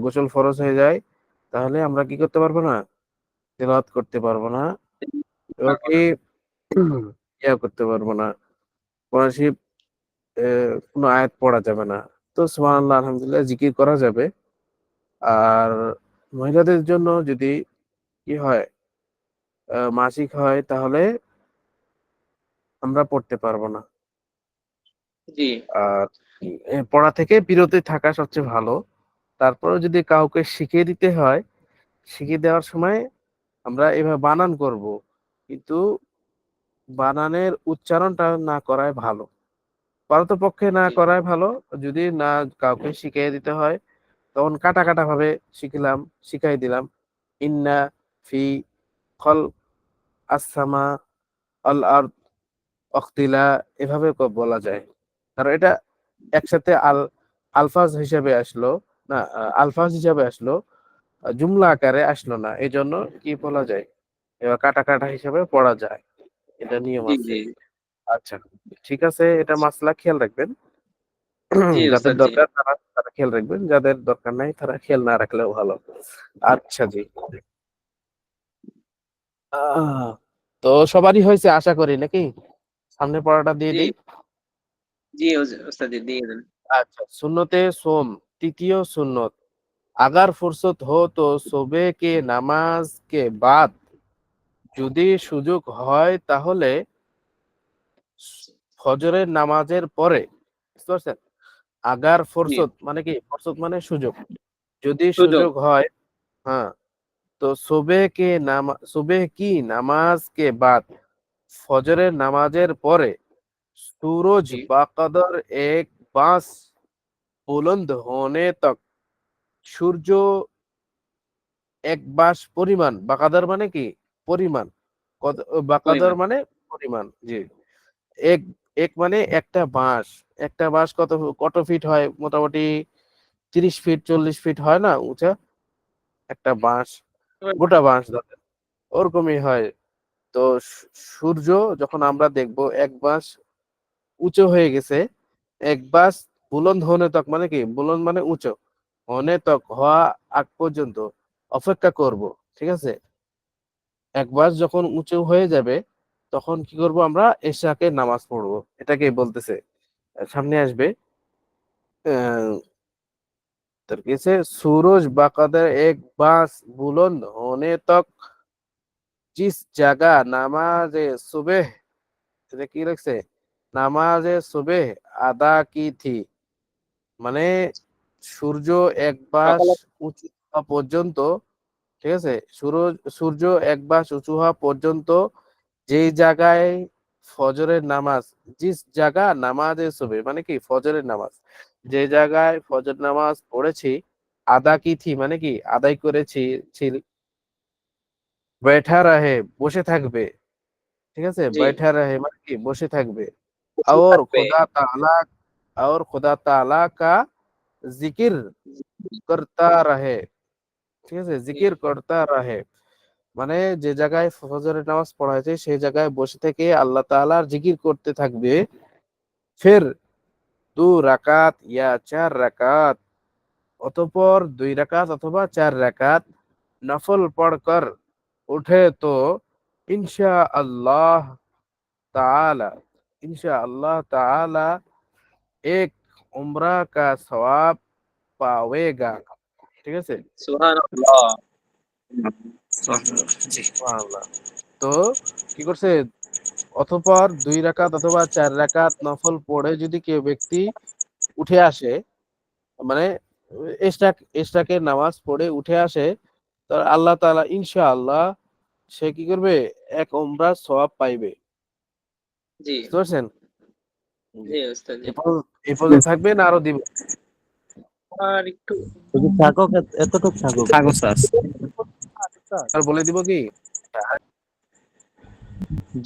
Speaker 1: গোসল ফরজ হয়ে যায়, তাহলে আমরা কি করতে পারবো না, তেলাওয়াত করতে পারবো না, এবং কি ইয়া করতে পারবো না, কোরআন শরীফ কোনো আয়াত পড়া যাবে না। তো সুবহানাল্লাহ আলহামদুলিল্লাহ জিকির করা যাবে। আর মহিলাদের জন্য যদি কি হয়, মাসিক হয়, তাহলে আমরা পড়তে পারবো না।
Speaker 5: জি
Speaker 1: আর পড়া থেকে বিরতি থাকা সবচেয়ে ভালো। তারপরে যদি কাউকে শিখিয়ে দিতে হয়, শিখিয়ে দেওয়ার সময় আমরা এভাবে বানান করব, কিন্তু বানানের উচ্চারণটা না করাই ভালো, পারতপক্ষে না
Speaker 5: জি
Speaker 1: করাই ভালো। যদি না কাউকে শিখিয়ে দিতে হয়, তখন কাটা কাটা ভাবে শিখাই দিলাম। ইন্না ফি খল আসামা আল আর অক্তিলা, এভাবে বলা যায়। কারণ এটা একসাথে আলফাজ হিসেবে আসলো না, আলফাজ হিসেবে আসলো, জুমলা আকারে আসলো না, এই জন্য কি বলা যায়, এবার কাটা কাটা হিসেবে পড়া যায়, এটা নিয়ম
Speaker 5: জি
Speaker 1: আছে।
Speaker 5: জি
Speaker 1: আচ্ছা, ঠিক আছে, এটা মাসলা খেয়াল রাখবেন।
Speaker 5: জি
Speaker 1: যাদের
Speaker 5: ওস্তাদ জি
Speaker 1: দরকার তারা তারা খেয়াল রাখবেন, যাদের দরকার নাই তারা খেয়াল না রাখলেও ভালো। আচ্ছা জি। আহ, তো সবারই হয়েছে আশা করি, নাকি সামনে পড়াটা দিয়ে
Speaker 5: জি
Speaker 1: দিই।
Speaker 5: জি ওস্তাদ জি দিয়ে দেন
Speaker 1: अच्छा, सुन्नते सोम, तृतीय सुन्नत। अगर फुर्सत हो तो सुबह के नामाज के बाद যদি সুযোগ হয় তাহলে ফজরের নামাজের পরে, বুঝতে পারছেন? আগার
Speaker 5: জি
Speaker 1: ফুরসত মানে কি, ফুরসত মানে সুযোগ, যদি
Speaker 5: সুযোগ
Speaker 1: সুযোগ হয়, হ্যাঁ, তো সুবেহ কি নামাজ কে বাদ, ফজরের নামাজের পরে सूरज
Speaker 5: জি
Speaker 1: बाकदर एक बांस बुलंद होने तक, সূর্য এক বাস পরিমাণ, বাকাদার মানে কি পরিমাণ, বাকাদার
Speaker 5: পরিমাণ
Speaker 1: মানে পরিমাণ, জি। এক এক মানে একটা বাঁশ, একটা বাঁশ কত কত ফিট হয় মোটামুটি, 30 ফিট 40 ফিট হয় না উঁচা একটা বাঁশ, গোটা বাঁশ ধরেন, ওরকমই হয়। তো সূর্য যখন আমরা দেখব এক বাঁশ উঁচু হয়ে গেছে, এক বাস বুলন্দ হনে তক মানে কি, বুলন্দ মানে উঁচু, হনে তক হওয়া আগ পর্যন্ত অপেক্ষা করব। ঠিক আছে, এক বাস যখন উঁচু হয়ে যাবে, তখন কি করব, আমরা এশাকে নামাজ পড়বো, এটাকে বলতেছে। সামনে আসবে, আহ, তার কিছু सूरज बकदर एक बांस बुलंद होने तक जिस जगह नमाज सुबह, এটা কি লিখছে, নামাজে সুবেহ আদা কি থি, মানে সূর্য এক বাস
Speaker 5: সকালে
Speaker 1: উঁচু হওয়া পর্যন্ত, ঠিক আছে, সূর্য এক বাস উঁচু হওয়া পর্যন্ত যেই জায়গায় ফজরের নামাজ, জিস জায়গা নামাজে সুবে মানে কি ফজরের নামাজ, যে জায়গায় ফজর নামাজ পড়েছি, আদা কি থি মানে কি আদায় করেছি, ছিল, बैठा रहे বসে থাকবে, ঠিক আছে,
Speaker 5: জি
Speaker 1: बैठा रहे মানে কি বসে থাকবে,
Speaker 5: বসে
Speaker 1: और
Speaker 5: থাকবে
Speaker 1: खुदा ताला, और खुदा ताला का जिक्र करता रहे, ঠিক আছে,
Speaker 5: জি
Speaker 1: জিকির করতা রাহে, মানে যে জায়গায় ফজরের নামাজ পড়া হয়েছে সেই জায়গায় বসে থেকে আল্লাহ তাআলার জিকির করতে থাকবে। ফির 2 রাকাত ইয়া 4 রাকাত, অতঃপর 2 রাকাত অথবা 4 রাকাত নফল পড়কর উঠে তো ইনশা আল্লাহ তাআলা, ইনশা আল্লাহ তাআলা এক উমরা কা সওয়াব পাওয়েগা। ঠিক আছে,
Speaker 5: সুবহানাল্লাহ
Speaker 2: জি।
Speaker 1: সুবহানাল্লাহ। তো কি করছে, অতঃপর 2 রাকাত অথবা 4 রাকাত নফল পড়ে যদি কেউ ব্যক্তি উঠে আসে, মানে ইশরাকের নামাজ পড়ে উঠে আসে, তো আল্লাহ তাআলা ইনশাআল্লাহ সে কি করবে, এক উমরার সওয়াব পাইবে।
Speaker 5: জি
Speaker 1: বুঝতে পারছেন?
Speaker 5: জি ওস্তাদ জি।
Speaker 1: এই পর্যন্ত থাকবে না আরো দিব?
Speaker 5: আর একটু
Speaker 6: শুধু থাকুক, এতটুক থাকুক।
Speaker 2: থাকুক স্যার।
Speaker 9: উস্তাদ,
Speaker 1: আর বলে দিব কি?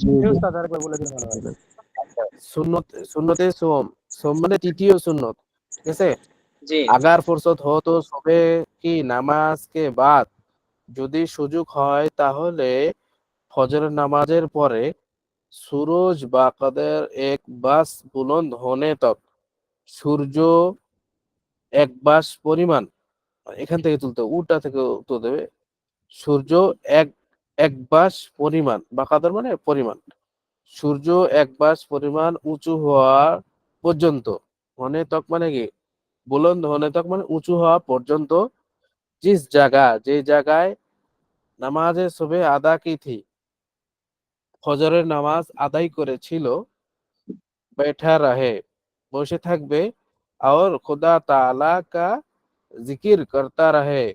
Speaker 6: জি
Speaker 9: জি
Speaker 6: জি।
Speaker 9: উস্তাদ, আরেকবার বলে দিন ভালো হয়।
Speaker 1: সুন্নতে সোম, সোম মানে তৃতীয় সুন্নত, ঠিক আছে?
Speaker 5: জি
Speaker 1: अगर फुर्सत हो तो सुबह की नामाज के बाद যদি সুযোগ হয় তাহলে ফজরের নামাজের পরে সুরজ বা কদের এক বাস বুলন্দ হোনে তক, সূর্য এক বাস পরিমাণ, এখান থেকে তুলতে হবে, উল্টা থেকে তুলতে হবে। সূর্য এক এক বাস পরিমাণ, বা কাদের মানে পরিমাণ, সূর্য এক বাস পরিমাণ উঁচু হওয়া পর্যন্ত, হনে তক মানে কি, বুলন্দ হনে তক মানে উঁচু হওয়া পর্যন্ত, जिस जगह যে জায়গায় নামাজে সুবহ আদা কি থি, ফজরের নামাজ আদায় করেছিল, बैठा रहे বসে থাকবে, और खुदा ताला का জিকির করতা রহে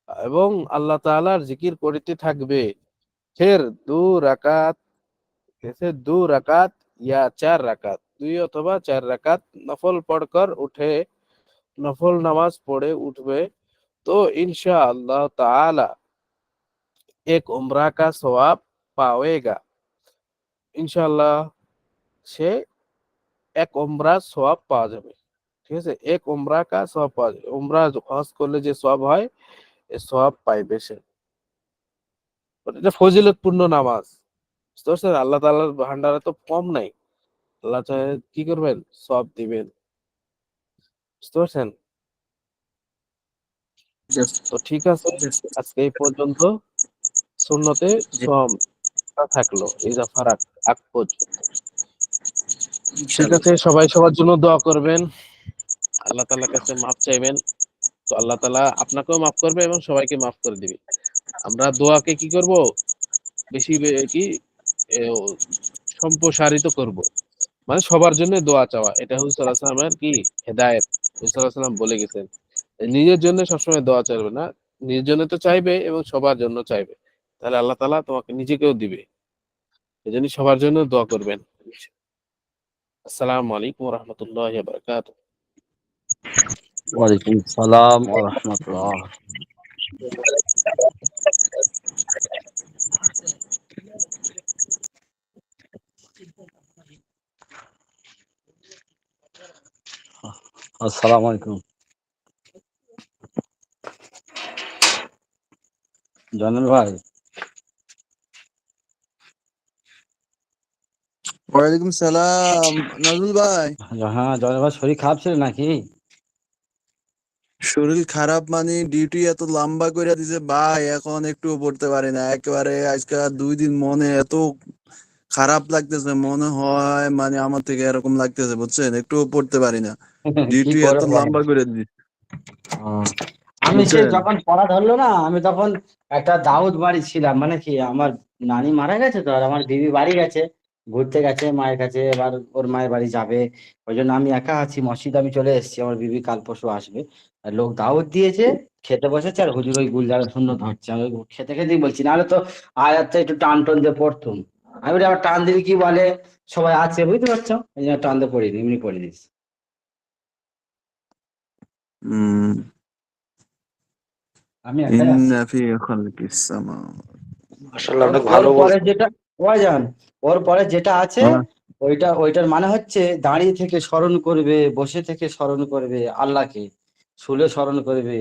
Speaker 1: এবং আল্লাহ তাআলার জিকির করতে থাকবে, फिर 2 রাকাত, जैसे 2 রাকাত या 4 রাকাত, 2 অথবা 4 রাকাত নফল পড়কর উঠে, নফল নামাজ পড়ে উঠবে, তো ইনশাআল্লাহ তাআলা এক উমরা का সওয়াব পাওয়েগা। ইনশাআল্লাহ সে এক উমরা সওয়াব পাওয়া যাবে। ঠিক আছে? এক উমরা का সওয়াব পাওয়া যাবে। উমরা হজ করলে যে সওয়াব হয়, এই সওয়াব পাইবে সে। এটা ফজিলতপূর্ণ নামাজ। বুঝতে পারছেন? আল্লাহ তাআলার ভান্ডারে তো কম নাই। আল্লাহ চাহে কি করবেন? সওয়াব দিবেন। বুঝতে পারছেন? তো ঠিক আছে, আজকে এই পর্যন্ত। সুন্নতে সোম থাকলো ইজাফার আগ পর্যন্ত। ঠিক আছে, সবাই সবার জন্য দোয়া করবেন, আল্লাহ তাআলার কাছে মাফ চাইবেন। তো আল্লাহ তাআলা আপনাকেও মাফ করবে এবং সবাইকে মাফ করে দিবে। আমরা দোয়াকে কি করব, বেশি কি এ, ও, সম্প্রসারিত করব, মানে সবার জন্য দোয়া চাওয়া, এটা হুজুর সাল্লাল্লাহু আলাইহি ওয়াসাল্লামের কি হেদায়েত। হুজুর সাল্লাল্লাহু আলাইহি ওয়াসাল্লাম বলে গেছেন, নিজের জন্য সবসময় দোয়া চাইবে না, নিজের জন্য তো চাইবে এবং সবার জন্য চাইবে, তাহলে আল্লাহ তাআলা তোমাকে নিজেকেও দিবে। এজন্য সবার জন্য দোয়া করবেন। আসসালামু আলাইকুম ওয়া রাহমাতুল্লাহি ওয়া বারাকাতুহু।
Speaker 4: ওয়ালাইকুম সালাম ওয়া রাহমাতুল্লাহ। আসসালামু আলাইকুম জানেন ভাই।
Speaker 11: ওয়ালাইকুম সালাম নাজমুল ভাই।
Speaker 4: হ্যাঁ জানেন ভাই, শরীর খারাপ ছিল নাকি?
Speaker 11: শরীর খারাপ মানে ডিউটি এত লম্বা করে দিছে ভাই, এখন একটু পড়তে পারি না একেবারে। আজকে 2 দিন মনে এত খারাপ লাগতেছে, মনে হয় মানে আমার থেকে এরকম লাগতেছে, বুঝছেন, একটু পড়তে পারি না,
Speaker 4: কি
Speaker 11: ডিউটি
Speaker 4: করে
Speaker 11: এত
Speaker 4: বলেন?
Speaker 11: লম্বা করে দিছে,
Speaker 4: আমি সেই
Speaker 11: বুঝছেন।
Speaker 4: যখন পড়া ধরলো না, আমি তখন একটা দাউদ বাড়ি ছিলাম, মানে কি আমার নানি মারা গেছে, তো আর আমার দিদি বাড়ি গেছে, ঘুরতে গেছে মায়ের কাছে, এবার ওর মায়ের বাড়ি যাবে, ওই জন্য আমি একা আছি মসজিদ, আমি চলে এসেছি, আমার বিবি কাল পরশু আসবে। আর লোক দাওয়াত দিয়েছে, খেতে বসেছে, আর হুজুর ওই গুলজার শূন্য ধরছে, আমি ওই খেতে খেতেই বলছি, নাহলে তো আয়াতটা একটু টান টান দিয়ে পড়তুম। আমি বলি আবার টান দিবি কি বলে, সবাই আছে বুঝতে পারছো, এই জন্য টান দিয়ে পড়িনি, এমনি পড়ে দিস।
Speaker 11: হুম।
Speaker 4: আমি একাই আছি।
Speaker 11: ইন্না ফি খালকিস সামাওয়াতি।
Speaker 3: মাশাআল্লাহ,
Speaker 4: ওর
Speaker 3: অনেক
Speaker 4: ওর
Speaker 3: ভালো
Speaker 4: পরে
Speaker 3: বলছেন।
Speaker 4: যেটা ওয়াজান, ওর পরে যেটা আছে,
Speaker 11: হ্যাঁ।
Speaker 4: ওইটার মানে হচ্ছে দাঁড়িয়ে থেকে স্মরণ করবে, বসে থেকে স্মরণ করবে আল্লাহকে, শুলে স্মরণ করবে,